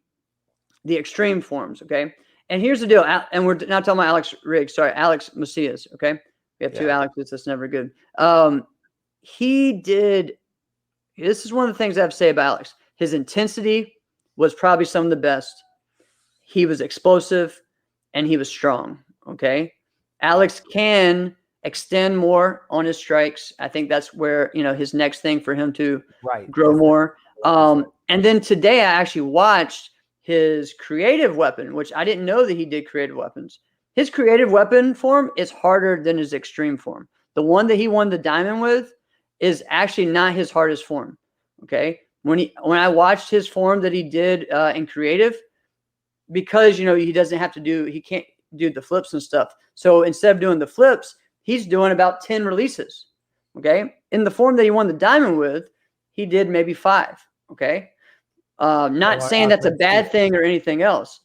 extreme forms. Okay, and here's the deal. And we're not talking about Alex Riggs. Sorry, Alex Macias. Okay, we have two Alexes. That's never good. He did. This is one of the things I have to say about Alex. His intensity was probably some of the best. He was explosive. And he was strong. Okay. Alex can extend more on his strikes. I think that's where, his next thing for him to grow more. And then today I actually watched his creative weapon, which I didn't know that he did creative weapons. His creative weapon form is harder than his extreme form. The one that he won the diamond with is actually not his hardest form. Okay. When I watched his form that he did in creative, because he doesn't have to he can't do the flips and stuff. So instead of doing the flips, he's doing about 10 releases. Okay. In the form that he won the diamond with, he did maybe 5. Okay. Not saying that's a bad thing or anything else.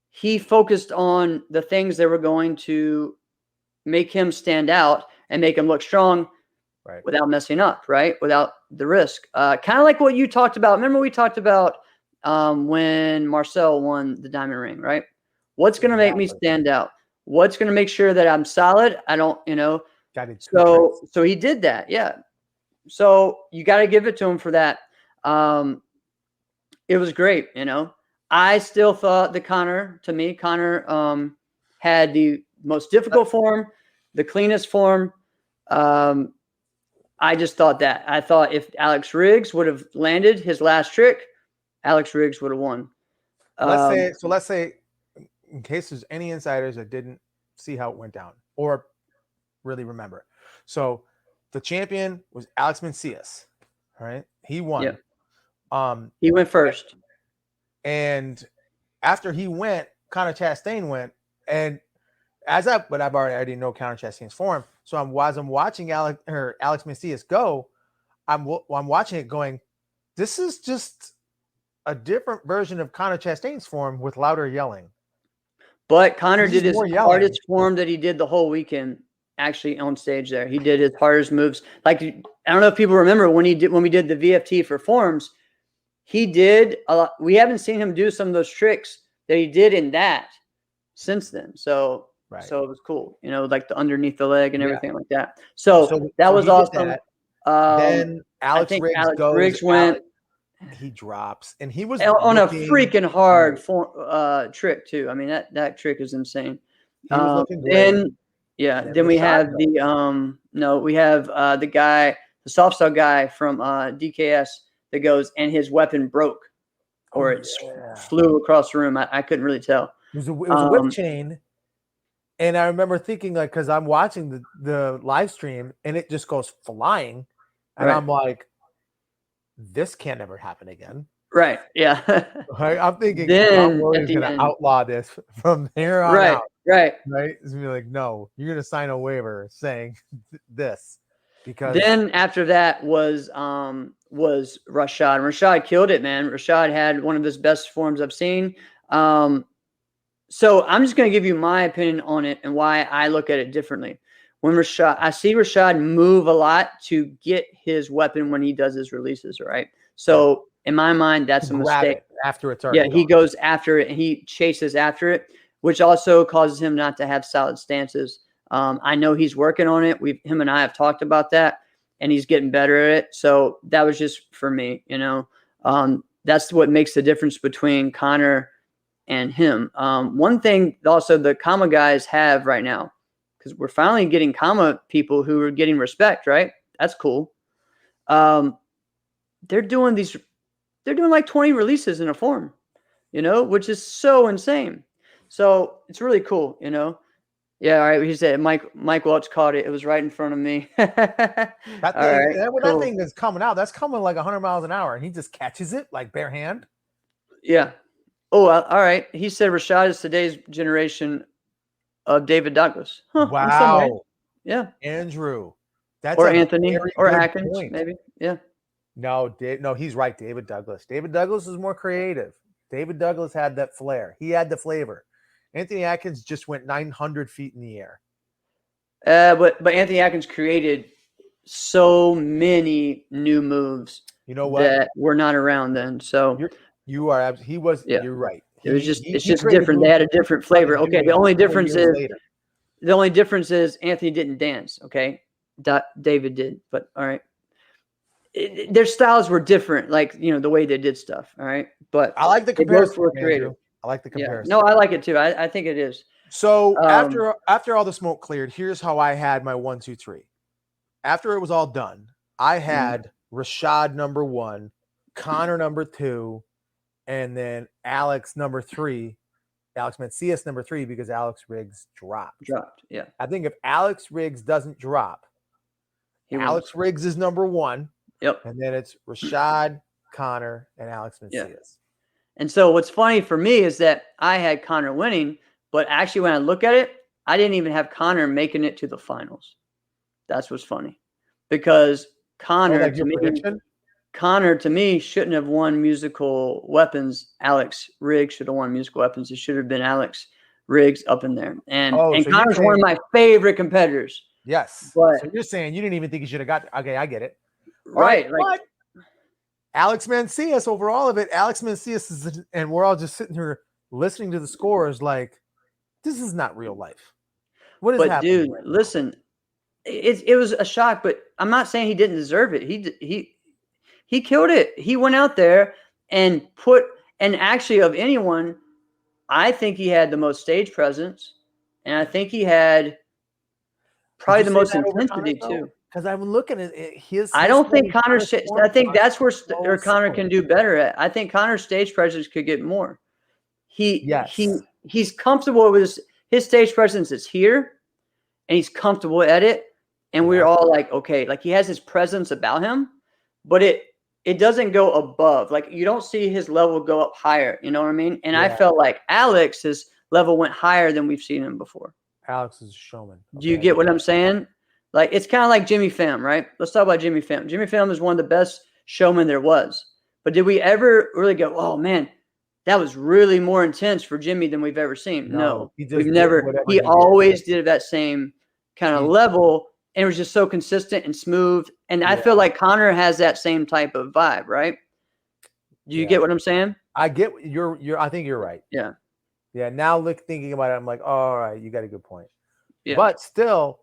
He focused on the things that were going to make him stand out and make him look strong without messing up, right? Without the risk. Kind of like what you talked about. Remember we talked about when Marcel won the diamond ring, right? What's going to make me stand out? What's going to make sure that I'm solid? I don't, so he did that. Yeah. So you got to give it to him for that. It was great. I still thought that Connor had the most difficult form, the cleanest form. I just thought that. I thought if Alex Riggs would have landed his last trick, Alex Riggs would have won. Let's say, in case there's any insiders that didn't see how it went down or really remember. So the champion was Alex Macias, right? He won. Yeah. He went first. And after he went, Connor Chastain went. And I've already know Connor Chastain's form. So I'm watching Alex Macias go, I'm watching it going, this is just a different version of Connor Chastain's form with louder yelling. But Connor did his hardest form that he did the whole weekend actually on stage there. He did his hardest moves. Like, I don't know if people remember when we did the VFT for forms, he did a lot. We haven't seen him do some of those tricks that he did in that since then. So it was cool, like the underneath the leg and everything like that. So that was awesome. Then Alex Riggs went. He drops, and he was on a freaking hard trick too. I mean that trick is insane. He was looking great. Then we have the guy, the soft style guy from DKS that goes, and his weapon broke, or it flew across the room. I couldn't really tell. It was a whip chain, and I remember thinking, like, because I'm watching the live stream, and it just goes flying, and I'm like, this can't ever happen again. Right. Yeah. I'm thinking John Williams is going to outlaw this from here on out. Right. It's going to be like, no, you're going to sign a waiver saying this. Because then after that was Rashad. Rashad killed it, man. Rashad had one of his best forms I've seen. So I'm just going to give you my opinion on it and why I look at it differently. I see Rashad move a lot to get his weapon when he does his releases, right? So in my mind, that's a mistake. After it's already he goes after it and he chases after it, which also causes him not to have solid stances. I know he's working on it. Him and I have talked about that, and he's getting better at it. So that was just for me, that's what makes the difference between Connor and him. One thing also the comma guys have right now, because we're finally getting comma people who are getting respect, right? That's cool. They're doing like 20 releases in a form, which is so insane. So it's really cool, Yeah, all right. He said Mike Welch caught it. It was right in front of me. That thing is coming out. That's coming like 100 miles an hour, and he just catches it like bare hand. Yeah. Oh, all right. He said Rashad is today's generation of David Douglas. Huh, wow. Yeah. Andrew. Or Anthony or Atkins, maybe. Yeah. No, he's right. David Douglas. David Douglas is more creative. David Douglas had that flair. He had the flavor. Anthony Atkins just went 900 feet in the air. But Anthony Atkins created so many new moves. You know what? That were not around then. So you are. He was. Yeah. You're right. It's just different. They had a different flavor. Okay. The only difference is Anthony didn't dance. Okay. David did. But all right. Their styles were different, like the way they did stuff. All right. But I like the comparison. I like the comparison. Yeah. No, I like it too. I think it is. So after all the smoke cleared, here's how I had my 1, 2, 3. After it was all done, I had Rashad number 1, Connor number 2, and then Alex number 3. Alex Mencius number 3 because Alex Riggs dropped. Yeah. I think if Alex Riggs doesn't drop, Alex Riggs is number 1. Yep. And then it's Rashad, Connor, and Alex Mencius. Yeah. And so what's funny for me is that I had Connor winning, but actually when I look at it, I didn't even have Connor making it to the finals. That's what's funny. Because Connor to me shouldn't have won musical weapons. Alex Riggs should have won musical weapons. It should have been Alex Riggs up in there. And Connor's one of my favorite competitors. Yes. But, so you're saying you didn't even think he should have got okay, I get it. Right. Like Alex Mencius over all of it. Alex Mencius is, and we're all just sitting here listening to the scores like, this is not real life. What is happening? Dude, listen, it was a shock, but I'm not saying he didn't deserve it. He killed it. He went out there and actually of anyone, I think he had the most stage presence, and I think he had probably the most intensity too. Because I'm looking at his. I don't think Connor. I think that's where Connor can do better at. I think Connor's stage presence could get more. He's comfortable with his stage presence is here, and he's comfortable at it. And we're all like, okay, like he has his presence about him, but it doesn't go above. Like you don't see his level go up higher. You know what I mean? And I felt like Alex's level went higher than we've seen him before. Alex is a showman. Do you get what I'm saying? Like it's kind of like Jimmy Pham, right? Let's talk about Jimmy Pham. Jimmy Pham is one of the best showmen there was. But did we ever really go, oh man, that was really more intense for Jimmy than we've ever seen? No, we've never. He always did that same kind of level, and it was just so consistent and smooth. And I feel like Connor has that same type of vibe, right? Do you get what I'm saying? I get you're. I think you're right. Yeah. Yeah. Now thinking about it, I'm like, oh, all right, you got a good point. Yeah. But still.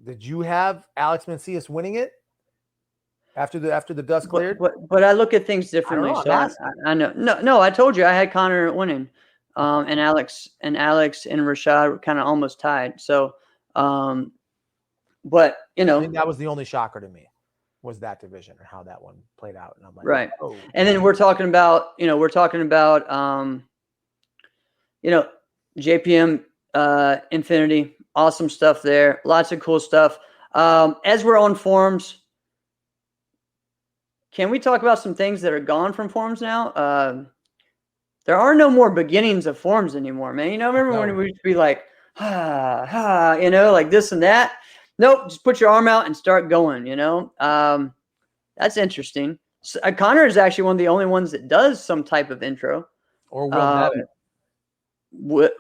Did you have Alex Mencius winning it after the dust cleared? But I look at things differently. I know. No, I told you I had Connor winning, and Alex and Rashad were kind of almost tied. So, but I think that was the only shocker to me was that division and how that one played out. And I'm like, right. Oh. And then we're talking about JPM Infinity. Awesome stuff there. Lots of cool stuff. As we're on forums, can we talk about some things that are gone from forums now? There are no more beginnings of forums anymore, man. Remember when we used to be like, like this and that? Nope, just put your arm out and start going, That's interesting. So, Connor is actually one of the only ones that does some type of intro. Or will have it.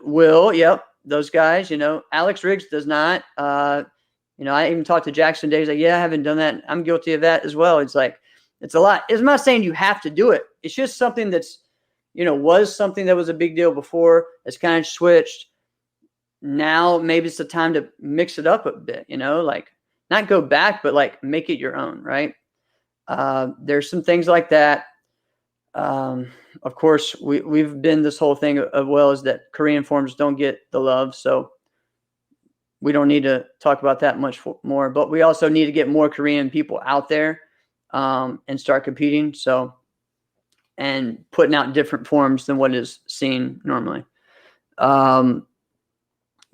Will, yep. Those guys, Alex Riggs does not. I even talked to Jackson Day. He's like, yeah, I haven't done that. I'm guilty of that as well. It's like, it's a lot. I'm not saying you have to do it. It's just something that's, was something that was a big deal before. It's kind of switched. now maybe it's the time to mix it up a bit, like not go back, but like make it your own, right? There's some things like that. Of course, we've been this whole thing of well is that Korean forms don't get the love, so we don't need to talk about that much more. But we also need to get more Korean people out there and start competing. So, and putting out different forms than what is seen normally.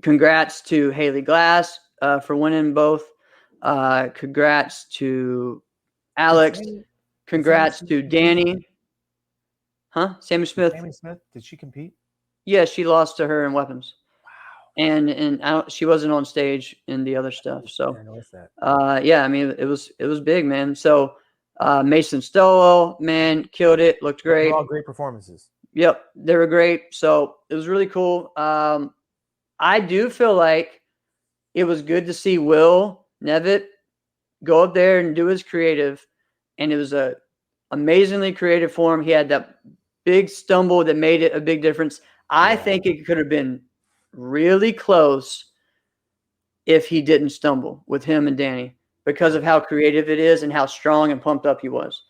Congrats to Haley Glass for winning both. Congrats to Alex. Congrats to Danny. Huh? Sammy Smith. Sammy Smith, did she compete? Yeah, she lost to her in weapons. Wow. And she wasn't on stage in the other stuff. So I noticed that. yeah, I mean it was big, man. So Mason Stowell, man, killed it. Looked great. They're all great performances. Yep, they were great. So it was really cool. I do feel like it was good to see Will Nevitt go up there and do his creative, and it was a amazingly creative form. He had that big stumble that made it a big difference. I think it could have been really close if he didn't stumble with him and Danny because of how creative it is and how strong and pumped up he was.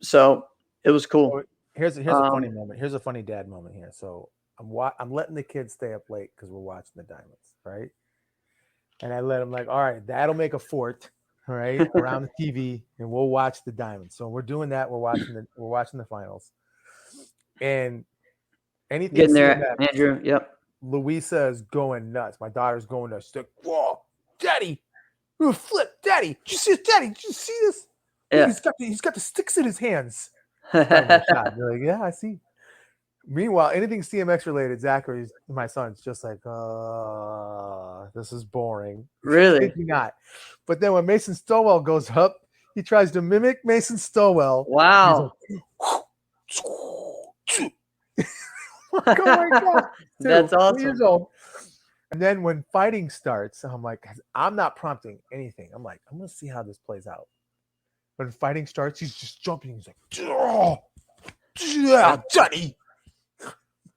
So it was cool. So here's a funny moment. Here's a funny dad moment here. So I'm letting the kids stay up late because we're watching the Diamonds, right? And I let them like, all right, Dad'll make a fort, right, around the TV, and we'll watch the Diamonds. So we're doing that. We're watching the finals, and anything getting there, Andrew. Yep. Louisa is going nuts. My daughter's going nuts. She's like, whoa, Daddy, flip, Daddy. Did you see this, Daddy? Did you see this? Yeah. He's got the sticks in his hands. You're like, yeah, I see. Meanwhile, anything CMX related, Zachary's my son's just like, this is boring. Really? Not. But then when Mason Stowell goes up, he tries to mimic Mason Stowell. Wow. Like, oh my God. Dude, that's awesome. Years old. And then when fighting starts, I'm like, I'm not prompting anything. I'm like, I'm going to see how this plays out. When fighting starts, he's just jumping. He's like, oh, yeah, Johnny.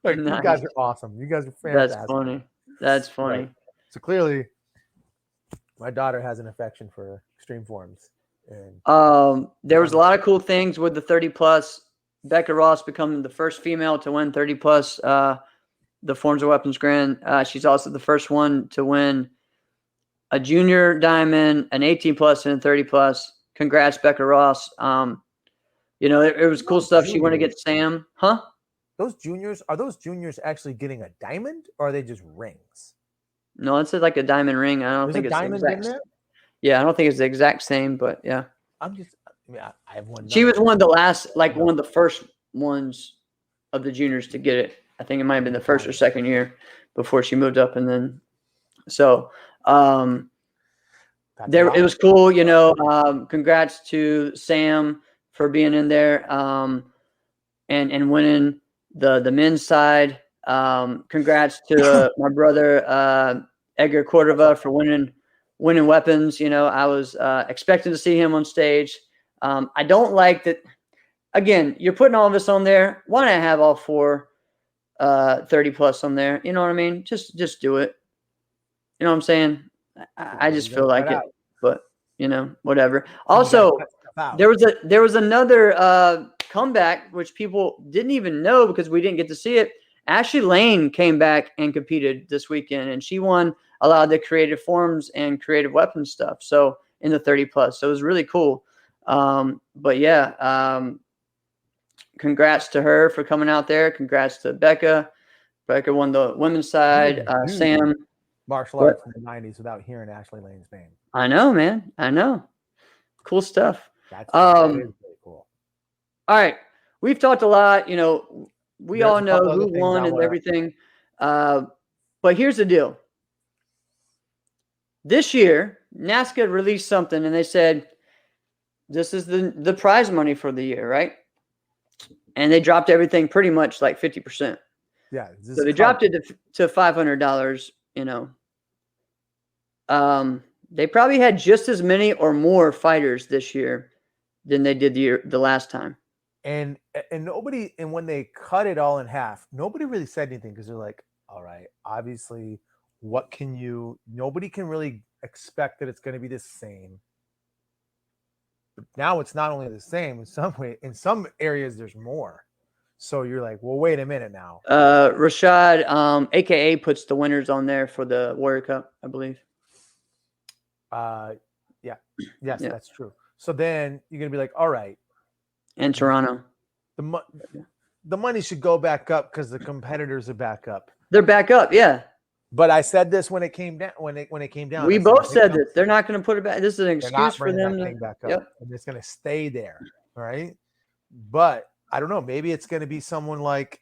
Like, nice. You guys are awesome. You guys are fantastic. That's funny. Right. So clearly, my daughter has an affection for extreme forms. And there was a lot of cool things with the 30 plus. Becca Ross becoming the first female to win 30 plus the Forms of Weapons Grand. She's also the first one to win a junior diamond, an 18 plus, and a 30 plus. Congrats, Becca Ross. It was cool stuff. She went against Sam. Huh? Those juniors, are those juniors actually getting a diamond, or are they just rings? No, it's like a diamond ring. I don't think it's diamond in there. Yeah, I don't think it's the exact same, but yeah. I have one. She was one of the last, one of the first ones of the juniors to get it. I think it might have been the first or second year before she moved up, and then so it was cool. Congrats to Sam for being in there and winning the men's side. Congrats to my brother Edgar Cordova for winning weapons. I was expecting to see him on stage. I don't like that. Again, you're putting all of this on there. Why not have all 4 30 plus on there? You know what I mean? Just do it. You know what I'm saying? I just feel like it, but whatever. Also, there was another comeback which people didn't even know because we didn't get to see it. Ashley Lane came back and competed this weekend, and she won a lot of the creative forms and creative weapons stuff. So in the 30 plus, so it was really cool. But yeah, congrats to her for coming out there. Congrats to Becca. Becca won the women's side. Sam. Martial arts in the 90s without hearing Ashley Lane's name. I know, man. I know. Cool stuff. That is really cool. All right. We've talked a lot. We all know who won and everything. But here's the deal. This year, NASCA released something, and they said, this is the prize money for the year, right? And they dropped everything pretty much like 50%. Yeah. So they dropped it to $500, They probably had just as many or more fighters this year than they did the last time. And nobody, and when they cut it all in half, nobody really said anything because they're like, all right, obviously nobody can really expect that it's going to be the same. But now it's not only the same in some areas there's more. So you're like, well, wait a minute now. Rashad, AKA puts the winners on there for the Warrior Cup, I believe. Yeah. Yes, that's true. So then you're going to be like, all right. And Toronto. The money should go back up because the competitors are back up. They're back up, yeah. But I said this when it came down. When it came down, we both said this. They're not going to put it back. This is an excuse for them to back up, and it's going to stay there, right? But I don't know. Maybe it's going to be someone like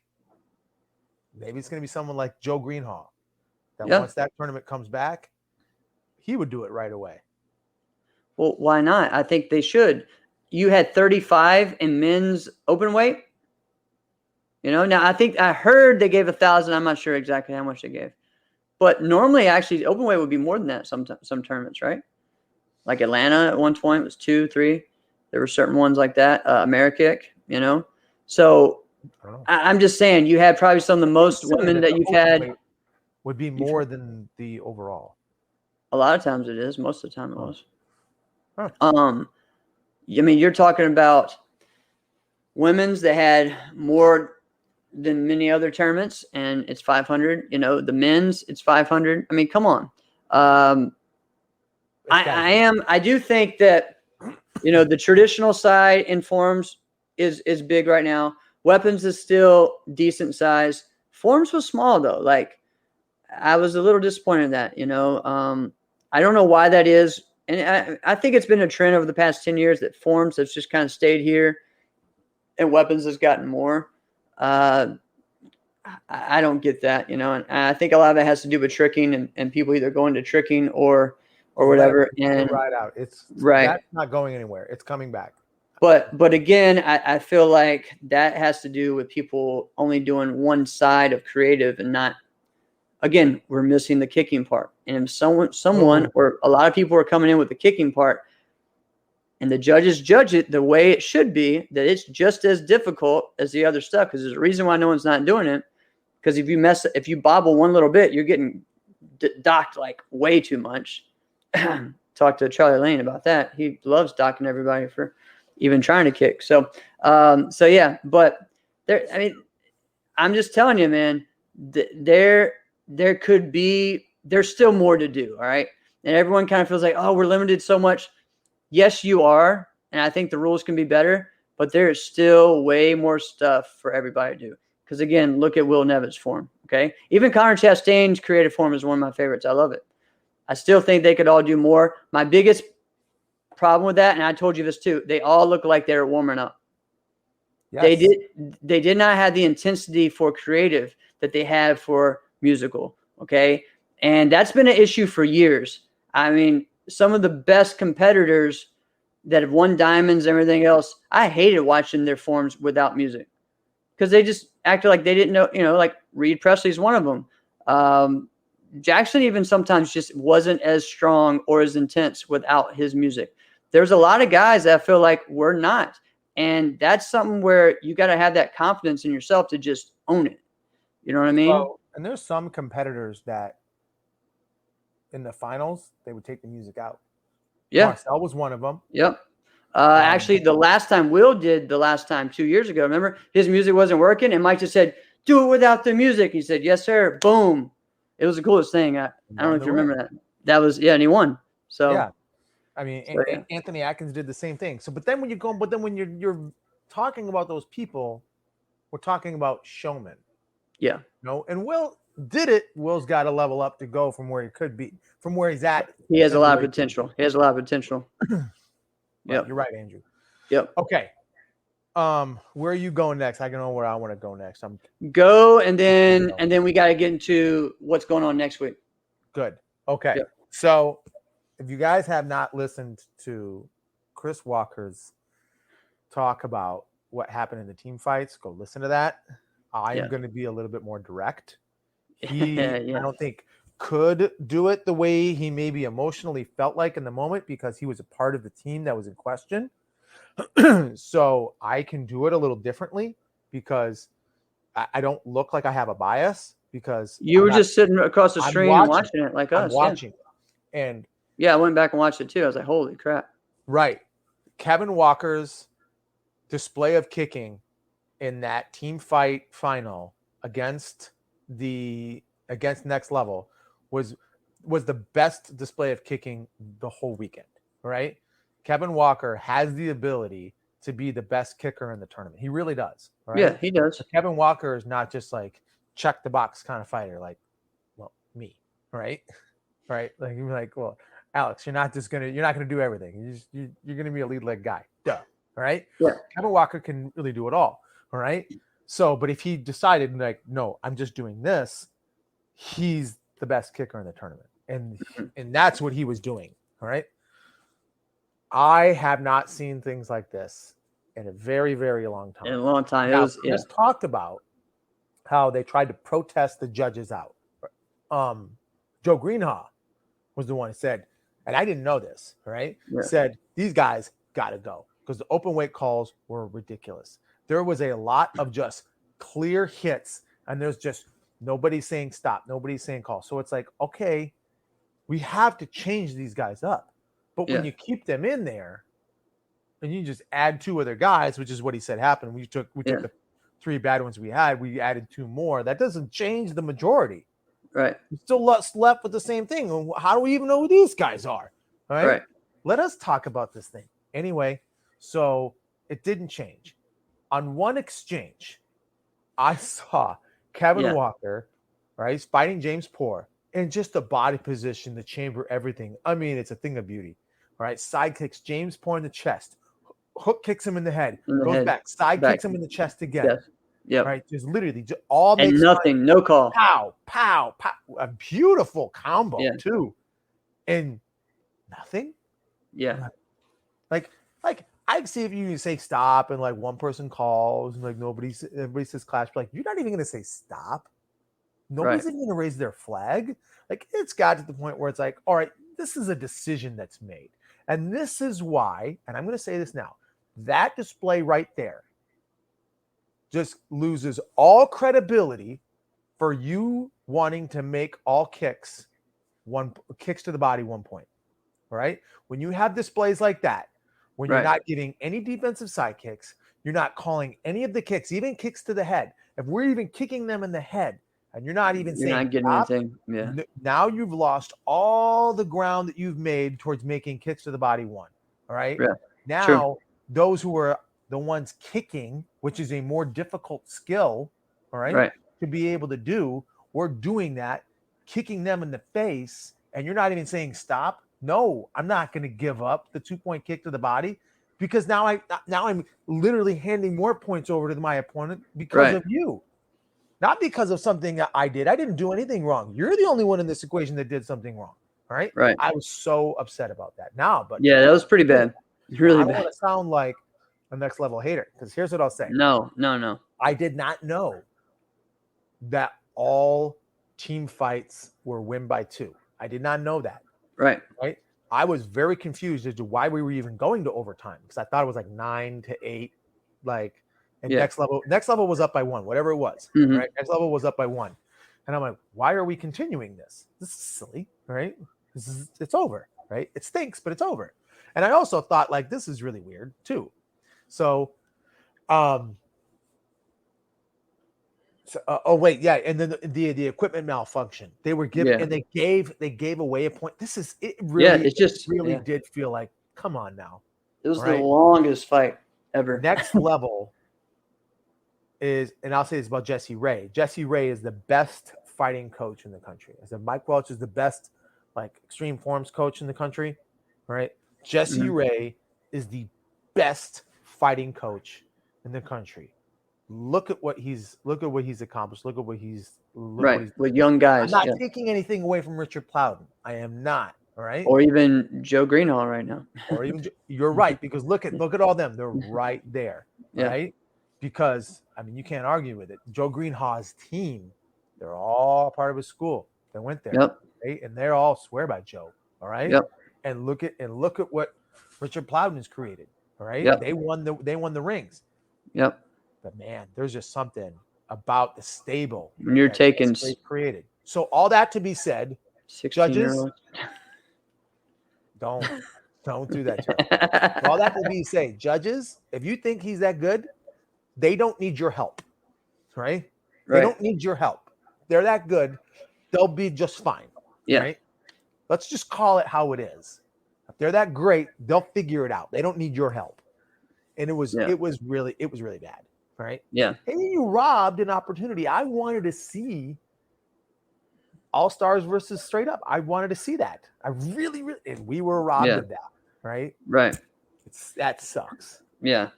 Joe Greenhaw. That once that tournament comes back, he would do it right away. Well, why not? I think they should. You had 35 in men's open weight. Now I heard they gave 1,000. I'm not sure exactly how much they gave. But normally, actually, open weight would be more than that some tournaments, right? Like Atlanta at one point was 2, 3. There were certain ones like that. Amerikick, So I'm just saying you had probably some of the most women that you've had. Would be more than the overall. A lot of times it is. Most of the time it was. Huh. You're talking about women's that had more than many other tournaments, and it's 500. The men's, it's 500. I mean, come on. I do think that the traditional side in forms is big right now. Weapons is still decent size. Forms was small though. Like I was a little disappointed in that. I don't know why that is, and I think it's been a trend over the past 10 years that forms has just kind of stayed here, and weapons has gotten more. I don't get that, and I think a lot of it has to do with tricking and people either going to tricking or whatever. And right out. It's right. That's not going anywhere. It's coming back. But again, I feel like that has to do with people only doing one side of creative and not. Again, we're missing the kicking part. And if someone or a lot of people are coming in with the kicking part, and the judges judge it the way it should be, that it's just as difficult as the other stuff. Because there's a reason why no one's not doing it. Because if you bobble one little bit, you're getting docked like way too much. Talk to Charlie Lane about that. He loves docking everybody for even trying to kick. So yeah. But I'm just telling you, man. There's still more to do. All right. And everyone kind of feels like, oh, we're limited so much. Yes, you are. And I think the rules can be better, but there is still way more stuff for everybody to do. Because again, look at Will Nevitt's form. Okay. Even Connor Chastain's creative form is one of my favorites. I love it. I still think they could all do more. My biggest problem with that, and I told you this too, they all look like they're warming up. Yes. They did not have the intensity for creative that they have for musical. Okay. And that's been an issue for years. I mean, some of the best competitors that have won diamonds and everything else, I hated watching their forms without music because they just acted like they didn't know, like Reed Presley's one of them. Jackson even sometimes just wasn't as strong or as intense without his music. There's a lot of guys that I feel like we're not. And that's something where you got to have that confidence in yourself to just own it. You know what I mean? Well, and there's some competitors that in the finals, they would take the music out. Yeah. Marcel was one of them. Yep. Actually, the last time Will did 2 years ago, remember his music wasn't working and Mike just said, do it without the music. He said, yes, sir. Boom. It was the coolest thing. I don't know if you remember that. That was, and he won. So, yeah. I mean, Anthony Atkins did the same thing. So, but then when you're talking about those people, we're talking about showmen. Yeah. And Will did it. Will's got to level up to go from where he could be, from where he's at. He has a lot of potential. Yep. You're right, Andrew. Yep. Okay. Where are you going next? I can know where I want to go next. Go and then we got to get into what's going on next week. Good. Okay. Yep. So if you guys have not listened to Chris Walker's talk about what happened in the team fights, go listen to that. I am going to be a little bit more direct. He, I don't think, could do it the way he maybe emotionally felt like in the moment because he was a part of the team that was in question. So I can do it a little differently because I don't look like I have a bias. because you were just sitting across the stream and watching it like us. I'm watching it. And yeah, I went back and watched it too. I was like, holy crap. Right. Kevin Walker's display of kicking in that team fight final against Next Level was the best display of kicking the whole weekend, right? Kevin Walker has the ability to be the best kicker in the tournament. He really does. Right? Yeah, he does. But Kevin Walker is not just like check the box kind of fighter, like, well, me, right? Right? Like you're like, well, Alex, you're not gonna do everything. You're gonna be a lead leg guy. Duh. All right. Yeah. Kevin Walker can really do it all. All right. So, but if he decided like, no, I'm just doing this, he's the best kicker in the tournament. And that's what he was doing. All right. I have not seen things like this in a very, very long time. In a long time. Now, Chris talked about how they tried to protest the judges out. Joe Greenhaw was the one who said, and I didn't know this, right? Yeah. Said, these guys got to go because the open weight calls were ridiculous. There was a lot of just clear hits, and there's just nobody saying stop, nobody saying call. So it's like, okay, we have to change these guys up. But when you keep them in there and you just add 2 other guys, which is what he said happened, we took the 3 bad ones we had, we added 2 more. That doesn't change the majority. Right. We still left with the same thing. How do we even know who these guys are? Right. Let us talk about this thing. Anyway, so it didn't change. On one exchange, I saw Kevin Walker, right, fighting James Poor, and just the body position, the chamber, everything. I mean, it's a thing of beauty. All right. Side kicks James Poor in the chest. Hook kicks him in the head. Goes back. Side kicks him in the chest again. Yes. Yep. Right. Just literally just all and makes nothing, no call. Pow, pow, pow. A beautiful combo too. And nothing. Yeah. Like I see if you say stop and like one person calls and like everybody says clash, but like you're not even gonna say stop. Nobody's even gonna raise their flag. Like it's got to the point where it's like, all right, this is a decision that's made. And this is why, and I'm gonna say this now, that display right there just loses all credibility for you wanting to make all kicks to the body 1 point. All right. When you have displays like that, when you're not giving any defensive side kicks, you're not calling any of the kicks, even kicks to the head. If we're even kicking them in the head and you're not even saying not getting anything. Yeah. Now you've lost all the ground that you've made towards making kicks to the body 1. All right. Yeah. Now those who are the ones kicking, which is a more difficult skill, all right, to be able to do, we're doing that, kicking them in the face, and you're not even saying stop. No, I'm not going to give up the 2-point kick to the body because now I'm literally handing more points over to my opponent because of you, not because of something that I did. I didn't do anything wrong. You're the only one in this equation that did something wrong. All right. Right. I was so upset about that now, but yeah, that was pretty bad. Really bad. I don't want to sound like a next level hater because here's what I'll say. No. I did not know that all team fights were win by 2. I did not know that. Right. I was very confused as to why we were even going to overtime because I thought it was like 9-8, like, and next level was up by 1, whatever it was. Mm-hmm. Right. Next level was up by 1. And I'm like, why are we continuing this? This is silly, right? It's over, right? It stinks, but it's over. And I also thought like, this is really weird too. So, and then the equipment malfunction. They were given and they gave away a point. This is it. Really, it did feel like, come on now. It was the longest fight ever. Next level is, and I'll say this about Jesse Ray. Jesse Ray is the best fighting coach in the country. I said Mike Welch is the best like extreme forms coach in the country, right? Jesse Ray is the best fighting coach in the country. Look at what he's accomplished. Look at what he's with young guys. I'm not taking anything away from Richard Plowden. I am not. All right. Or even Joe Greenhall right now. Or even you're right, because look at all them. They're right there. Right. Because I mean you can't argue with it. Joe Greenhall's team, they're all part of his school. They went there. Yep. Right? And they're all swear by Joe. All right. Yep. And look at what Richard Plowden has created. All right. Yep. They won the rings. Yep. But man, there's just something about the stable When you're taking created. So all that to be said, 16-year-olds. Don't do that, Jeff. All that to be said, judges, if you think he's that good, they don't need your help, right? They don't need your help. They're that good. They'll be just fine, right? Let's just call it how it is. If they're that great, they'll figure it out. They don't need your help. And it was really bad, right? Yeah. And you robbed an opportunity. I wanted to see All-Stars versus straight up. I wanted to see that. I really, and we were robbed of that, right? Right. That sucks. Yeah.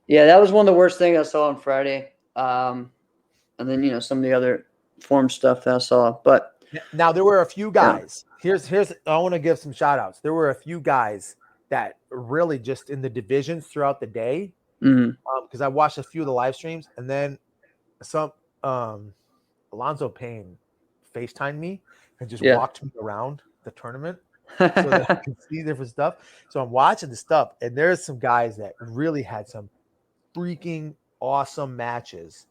Yeah, that was one of the worst things I saw on Friday. And then, some of the other form stuff that I saw. But now there were a few guys. Yeah. Here's I want to give some shout outs. There were a few guys that really just in the divisions throughout the day. Because I watched a few of the live streams, and then some Alonzo Payne FaceTimed me and just walked me around the tournament so that I could see different stuff. So I'm watching the stuff, and there's some guys that really had some freaking awesome matches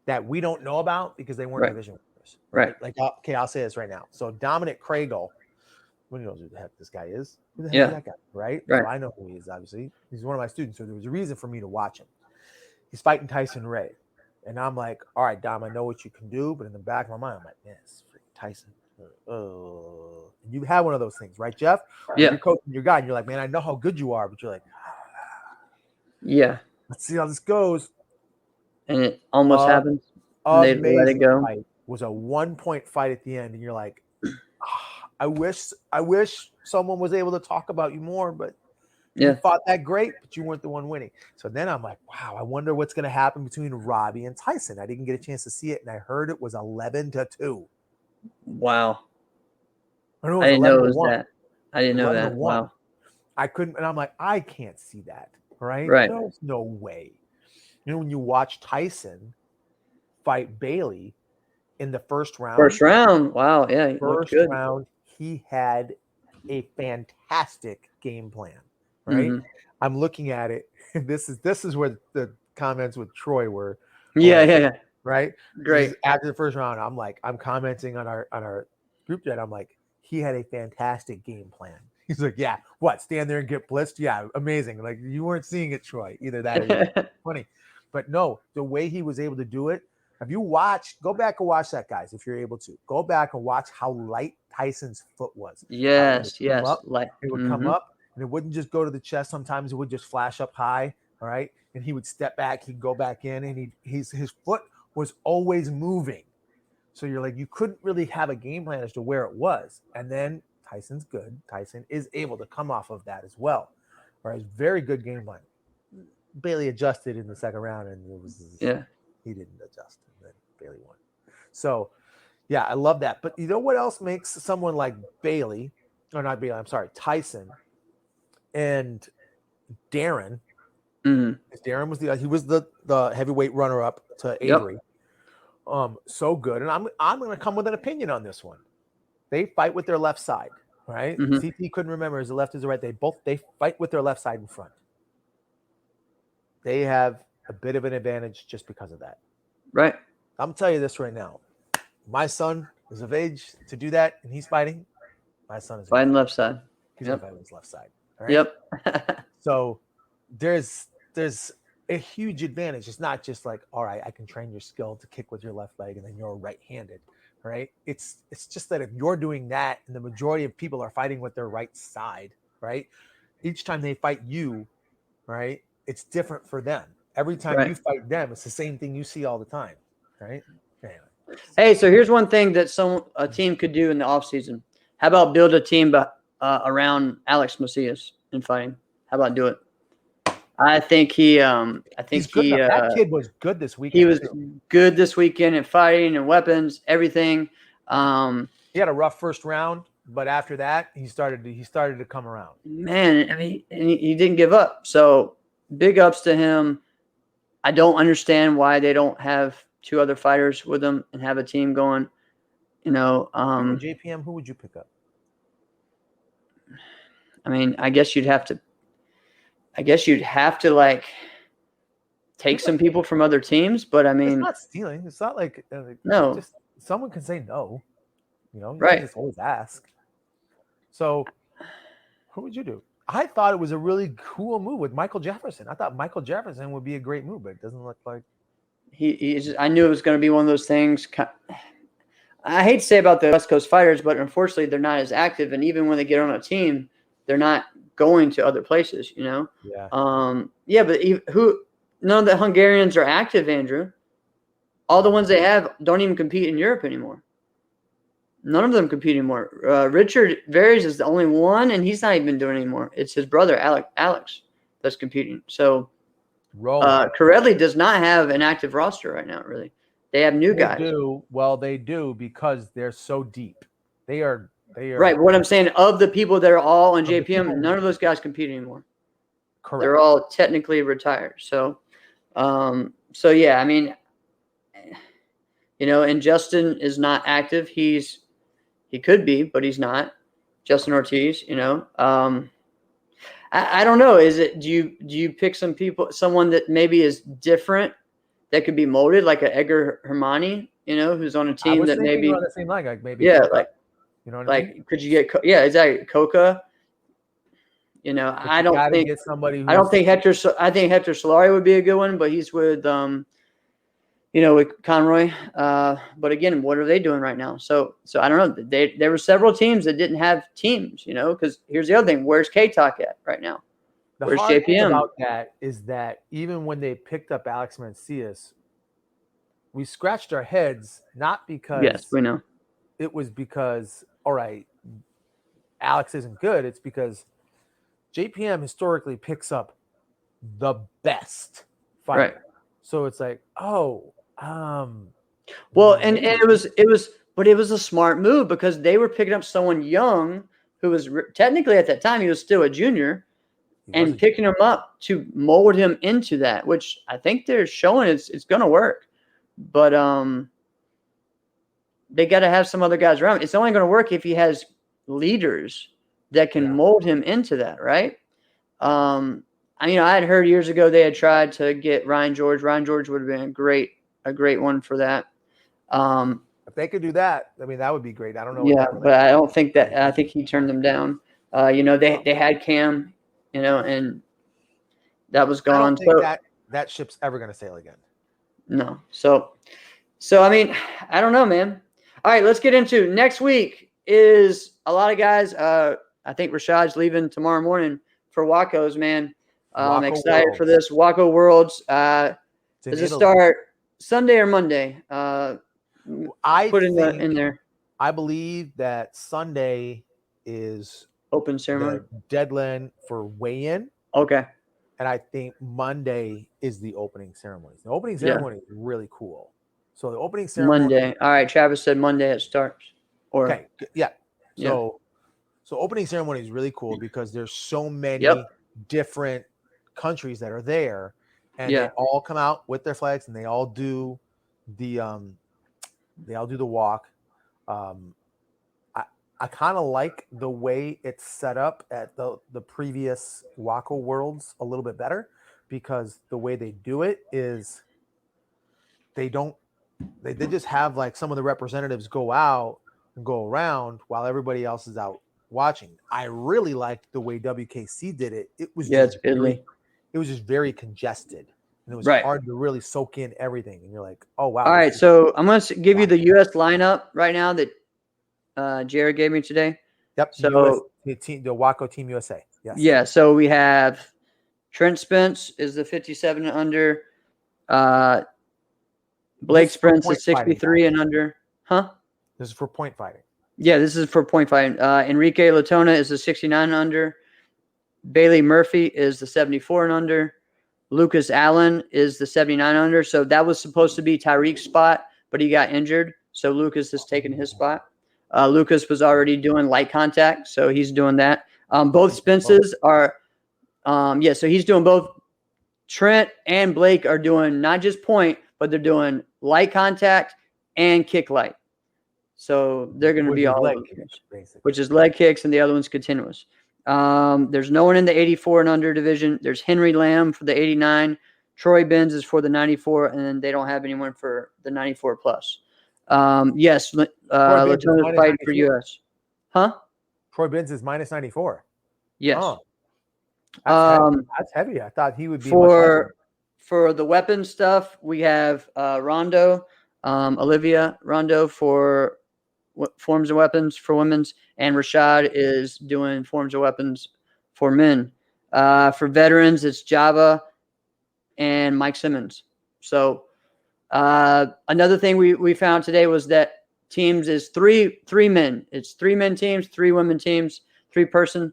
that we don't know about because they weren't division winners. Right. Like, okay, I'll say this right now. So Dominic Craigle, who knows who the heck this guy is? Who the heck is that guy? Right? So I know who he is, obviously. He's one of my students, so there was a reason for me to watch him. He's fighting Tyson Ray. And I'm like, all right, Dom, I know what you can do, but in the back of my mind, I'm like, man, it's freaking Tyson. And you have one of those things, right, Jeff? You're coaching your guy, and you're like, man, I know how good you are, but you're like, let's see how this goes. And it almost happens. They let it go. Fight. Was a 1-point fight at the end, and you're like, I wish someone was able to talk about you more, but you fought that great, but you weren't the one winning. So then I'm like, wow, I wonder what's going to happen between Robbie and Tyson. I didn't get a chance to see it, and I heard it was 11-2. Wow. I didn't know it was that. I didn't know that. Wow. I couldn't, and I'm like, I can't see that, right? There's no way. When you watch Tyson fight Bailey in the first round. Wow. Yeah. First round, he had a fantastic game plan. Right. I'm looking at it. This is where the comments with Troy were. Yeah. Right. Great. After the first round, I'm commenting on our group chat. I'm like, he had a fantastic game plan. He's like, yeah, what? Stand there and get blitzed? Yeah, amazing. Like, you weren't seeing it, Troy. Either that or funny. But no, the way he was able to do it. Have you watched? Go back and watch that, guys, if you're able to. Go back and watch how light Tyson's foot was. Yes. It would come up, and it wouldn't just go to the chest. Sometimes it would just flash up high, all right? And he would step back, he'd go back in, and his foot was always moving. So you're like, you couldn't really have a game plan as to where it was. And then Tyson's good. Tyson is able to come off of that as well. All right, very good game plan. Bailey adjusted in the second round, and it was he didn't adjust, and then Bailey won. So, yeah, I love that. But you know what else makes someone like Bailey, or not Bailey? I'm sorry, Tyson and Darren. Darren was the heavyweight runner-up to Avery. So good, and I'm going to come with an opinion on this one. They fight with their left side, right? CP couldn't remember is the left is the right. They fight with their left side in front. They have a bit of an advantage just because of that. Right. I'm telling you this right now. My son is of age to do that, and he's fighting. My son is fighting left side. He's going to fight with his left side. All right? Yep. So there's a huge advantage. It's not just like, all right, I can train your skill to kick with your left leg, and then you're right-handed. Right? It's just that if you're doing that, and the majority of people are fighting with their right side, right? Each time they fight you, right? It's different for them. Every time you fight them, it's the same thing you see all the time, right? Anyway. Hey, so here's one thing that a team could do in the offseason. How about build a team around Alex Macias in fighting? How about do it? I think that kid was good this weekend. He was good this weekend in fighting and weapons, everything. He had a rough first round, but after that, he started to come around. Man, I mean, he didn't give up. So big ups to him. I don't understand why they don't have two other fighters with them and have a team going. JPM, who would you pick up? I mean, I guess you'd have to like take some people from other teams, but I mean, it's not stealing. It's not like no. Just someone can say no. You know, you Right. can just always ask. So, who would you do? I thought it was a really cool move with Michael Jefferson. I thought Michael Jefferson would be a great move, but it doesn't look like I knew it was going to be one of those things. I hate to say about the West Coast Fighters, but unfortunately, they're not as active. And even when they get on a team, they're not going to other places. You know. Yeah. Yeah, but none of the Hungarians are active, Andrew. All the ones they have don't even compete in Europe anymore. None of them compete anymore. Richard Varies is the only one, and he's not even doing it anymore. It's his brother, Alex, that's competing. So Corelli does not have an active roster right now, really. They have new guys. They do because they're so deep. They are right. What I'm saying, of the people that are all on JPM, none of those guys compete anymore. Correct. They're all technically retired. So yeah, I mean, you know, and Justin is not active. He could be, but he's not. Justin Ortiz, you know. I don't know. Do you pick someone that maybe is different that could be molded, like a Edgar Hermani, you know, who's on a team that maybe on the same line, like maybe yeah, Coca, like you know what I mean? Could you get exactly Coca? You know, I don't think get somebody. I don't think Hector. I think Hector Solari would be a good one, but he's with you know, with Conroy. But again, what are they doing right now? So I don't know. There were several teams that didn't have teams, you know, because here's the other thing. Where's K-Talk at right now? Where's hard JPM? Thing about that is that even when they picked up Alex Mancias, we scratched our heads, not because we know. It was because, all right, Alex isn't good. It's because JPM historically picks up the best fighter. Right. So it's like, well, and it was a smart move because they were picking up someone young who was technically at that time he was still a junior, and picking him up to mold him into that, which I think they're showing it's going to work. But they got to have some other guys around. It's only going to work if he has leaders that can mold him into that, right? I had heard years ago they had tried to get Ryan George. Ryan George would have been a great one for that. If they could do that, I mean, that would be great. I don't know. Yeah, but I don't think that. I think he turned them down. They had Cam, you know, and that was gone. I don't think that ship's ever going to sail again. No. So I mean, I don't know, man. All right, let's get into next week. Is a lot of guys. I think Rashad's leaving tomorrow morning for Waco's, man. I'm excited Worlds. For this. Waco Worlds. Does it start Sunday or Monday? I put in there. I believe that Sunday is open ceremony, the deadline for weigh-in. Okay. And I think Monday is the opening ceremony. The opening ceremony is really cool. So the opening ceremony Monday. All right, Travis said Monday it starts. Okay. Yeah. So opening ceremony is really cool because there's so many different countries that are there, and they all come out with their flags and they all do the walk. I kind of like the way it's set up at the previous Waco Worlds a little bit better, because the way they do it is they just have like some of the representatives go out and go around while everybody else is out watching. I really liked the way WKC did it. It was it's Italy. It was just very congested, and it was hard to really soak in everything. And you're like, oh wow. All right, so I'm going to give you the U.S. lineup right now that Jared gave me today. Yep. So the Waco Team USA. Yes. Yeah. So we have Trent Spence is the 57 and under. Blake Spence is 63 and under. Huh? This is for point fighting. Yeah, this is for point fighting. Enrique Latona is the 69 and under. Bailey Murphy is the 74 and under. Lucas Allen is the 79 under. So that was supposed to be Tyreek's spot, but he got injured. So Lucas has taken his spot. Lucas was already doing light contact, so he's doing that. Both Spences are, so he's doing both. Trent and Blake are doing not just point, but they're doing light contact and kick light. So they're going to be all over, which is leg kicks, and the other one's continuous. There's no one in the 84 and under division. There's Henry Lamb for the 89, Troy Benz is for the 94, and then they don't have anyone for the 94 plus. Yes, Latona's fighting for US. Huh? Troy Benz is minus 94. Yes. Oh, that's heavy. I thought he would be for the weapon stuff. We have Rondo, Olivia Rondo for forms of weapons for women's, and Rashad is doing forms of weapons for men. For veterans, it's Java and Mike Simmons. So another thing we found today was that teams is three men. It's 3 men teams, 3 women teams, 3 person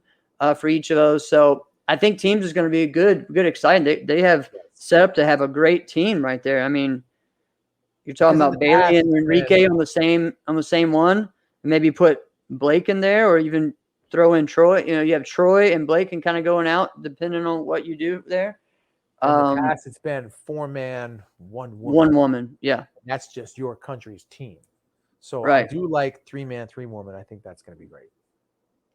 for each of those. So I think teams is going to be good, exciting. They have set up to have a great team right there. I mean, you're talking about Bailey and Enrique on the same one. Maybe put Blake in there, or even throw in Troy. You have Troy and Blake and kind of going out depending on what you do there. In the past, it's been 4-man, 1 woman. 1 woman, yeah. That's just your country's team. So right. I do like 3-man, 3 woman. I think that's going to be great.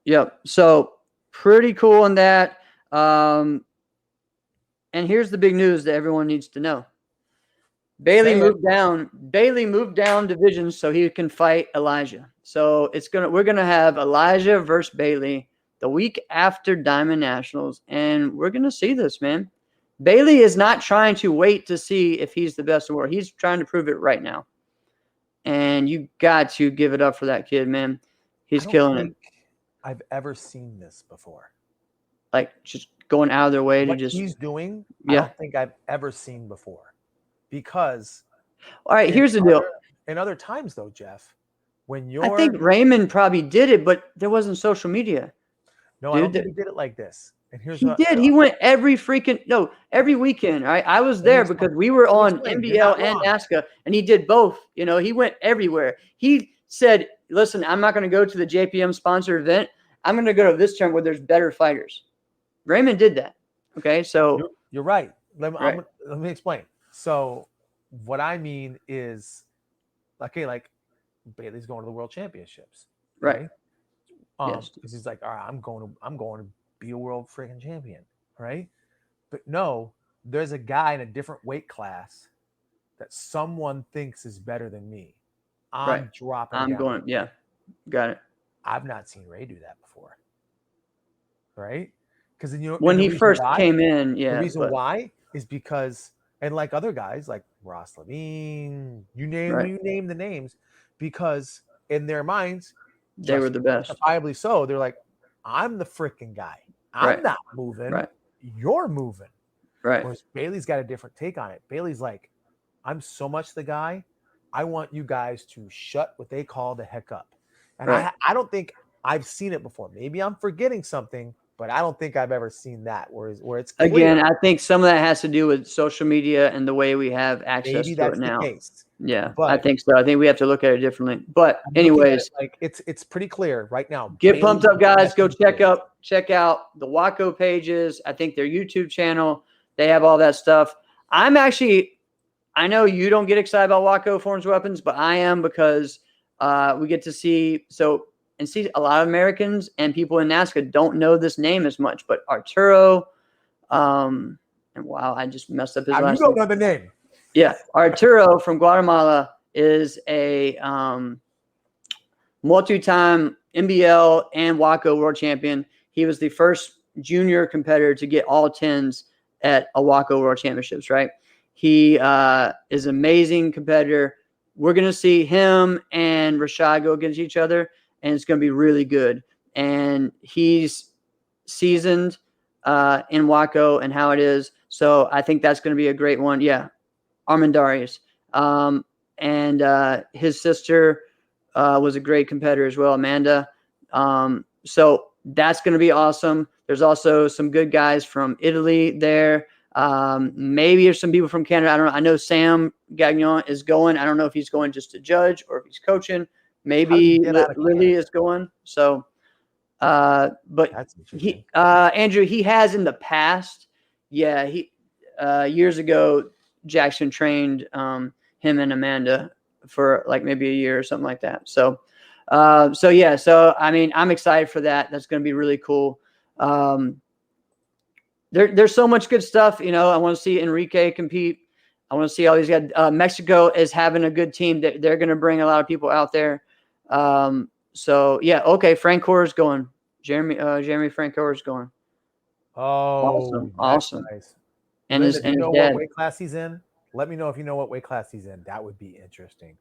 Yep. So pretty cool on that. And here's the big news that everyone needs to know. Bailey moved down divisions so he can fight Elijah. So we're gonna have Elijah versus Bailey the week after Diamond Nationals, and we're gonna see this, man. Bailey is not trying to wait to see if he's the best in the world. He's trying to prove it right now. And you got to give it up for that kid, man. He's killing it. I've ever seen this before. Like just going out of their way what to just he's doing. Yeah. I don't think I've ever seen before. Because all right, here's the deal. In other times though, Jeff, I think Raymond probably did it, but there wasn't social media. No, I don't think he did it like this. And he did. He went every weekend. Right? I was there because we were on NBL and NASCA, and he did both. He went everywhere. He said, "Listen, I'm not going to go to the JPM sponsored event. I'm going to go to this tournament where there's better fighters." Raymond did that. Okay, so you're right. Let me explain. So what I mean is, okay, like Bailey's going to the World Championships, right? Yes. Because he's like, all right, I'm going to be a world freaking champion, right? But no, there's a guy in a different weight class that someone thinks is better than me. I'm dropping. I'm going. Yeah, got it. I've not seen Ray do that before, right? Because when he first came in, the reason why is because, and like other guys like Ross Levine, you name the names, because in their minds they were the best. Justifiably so. They're like, I'm the freaking guy. I'm not moving. Right. You're moving. Right. Whereas Bailey's got a different take on it. Bailey's like, I'm so much the guy. I want you guys to shut what they call the heck up. And I don't think I've seen it before. Maybe I'm forgetting something, but I don't think I've ever seen that where it's clear. Again, I think some of that has to do with social media and the way we have access to it now. The case. Yeah, but I think so. I think we have to look at it differently. But anyways, like it's pretty clear right now. Get pumped up, guys. Go check out the Waco pages. I think their YouTube channel. They have all that stuff. I know you don't get excited about Waco Forms Weapons, but I am, because we get to see a lot of Americans and people in NASCA don't know this name as much. But Arturo, and wow, I just messed up his last name. You don't know the name. Yeah, Arturo from Guatemala is a multi-time NBL and Waco world champion. He was the first junior competitor to get all 10s at a Waco World Championships, right? He is an amazing competitor. We're going to see him and Rashad go against each other, and it's going to be really good. And he's seasoned in Waco and how it is. So I think that's going to be a great one. Yeah, Armandarius. And his sister was a great competitor as well, Amanda. So that's going to be awesome. There's also some good guys from Italy there. Maybe there's some people from Canada. I don't know. I know Sam Gagnon is going. I don't know if he's going just to judge or if he's coaching. Maybe Lily is going. So, but he, Andrew, he has in the past. Yeah, he years ago, Jackson trained him and Amanda for like maybe a year or something like that. So I mean, I'm excited for that. That's going to be really cool. there's so much good stuff. You know, I want to see Enrique compete. I want to see all these guys. Mexico is having a good team. They're going to bring a lot of people out there. So yeah, okay. Frank Corr's going. Jeremy Frank Corr's going. Oh, awesome. Nice. And Lynn, his you know dad. what weight class he's in? Let me know if you know what weight class he's in. That would be interesting.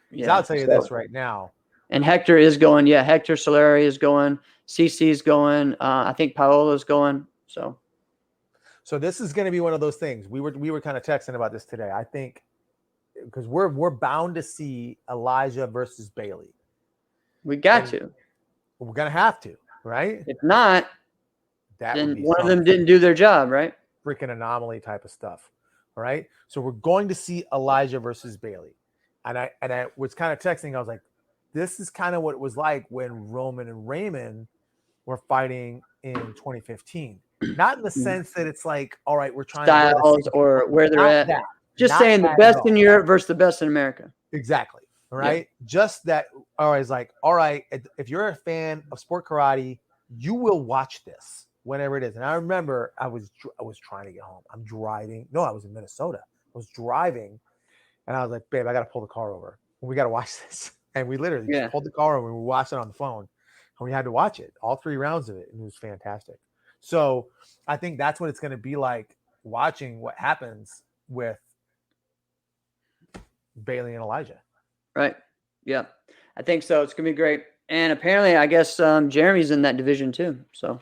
Yeah, I'll tell you this right now. And Hector is going. Yeah, Hector Solari is going. CC's going. I think Paola's going. So this is going to be one of those things. We were kind of texting about this today. I think because we're bound to see Elijah versus Bailey. We got to. We're going to have to, right? If not, then one of them didn't do their job, right? Freaking anomaly type of stuff. All right. So we're going to see Elijah versus Bailey. And I was kind of texting. I was like, this is kind of what it was like when Roman and Raymond were fighting in 2015. Not in the sense that it's like, all right, we're trying styles to or where they're at. Just saying the best in Europe versus the best in America. Exactly. All right. Yeah. Just that. All right. It's like, all right, if you're a fan of sport karate, you will watch this whenever it is. And I remember I was trying to get home. I'm driving. No, I was in Minnesota. I was driving, and I was like, babe, I got to pull the car over. We got to watch this. And we literally just pulled the car over and we watched it on the phone. And we had to watch it, all 3 rounds of it. And it was fantastic. So I think that's what it's going to be like watching what happens with Bailey and Elijah. Right. Yeah. I think so. It's going to be great. And apparently, I guess Jeremy's in that division too. So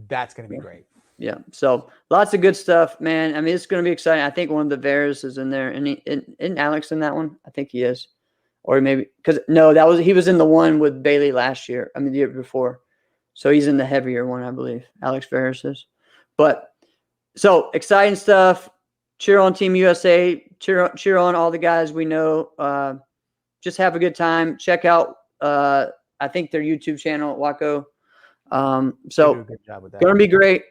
that's going to be great. Yeah. So lots of good stuff, man. I mean, it's going to be exciting. I think one of the Veras is in there. And isn't Alex in that one? I think he is. Or maybe because he was in the one with Bailey last year. I mean, the year before. So he's in the heavier one, I believe. Alex Veras is. But so exciting stuff. Cheer on Team USA. Cheer on all the guys we know. Just have a good time. Check out, I think, their YouTube channel at Waco. So good job with that. Gonna be great.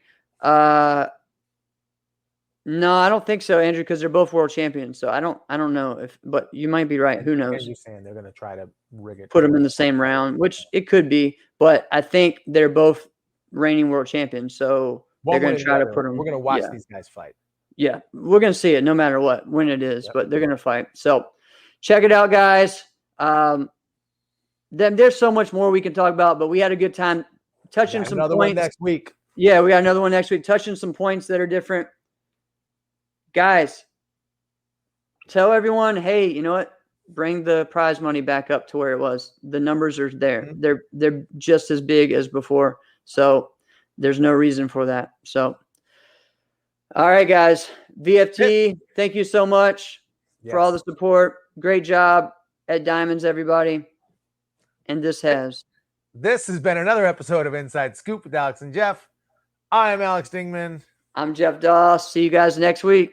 No, I don't think so, Andrew, because they're both world champions. So I don't know but you might be right. Who knows? You're saying they're gonna try to rig it, put them in the same round, which it could be, but I think they're both reigning world champions. So they're gonna try to put them. We're gonna watch these guys fight. Yeah, we're gonna see it no matter when it is, but they're gonna fight. So check it out, guys. Then there's so much more we can talk about, but we had a good time touching some points. One next week. Yeah, we got another one next week, touching some points that are different. Guys, tell everyone, hey, you know what? Bring the prize money back up to where it was. The numbers are there. Mm-hmm. They're just as big as before. So there's no reason for that. So, all right, guys. VFT, thank you so much for all the support. Great job at Diamonds, everybody. And this has been another episode of Inside Scoop with Alex and Jeff. I am Alex Dingman. I'm Jeff Doss. See you guys next week.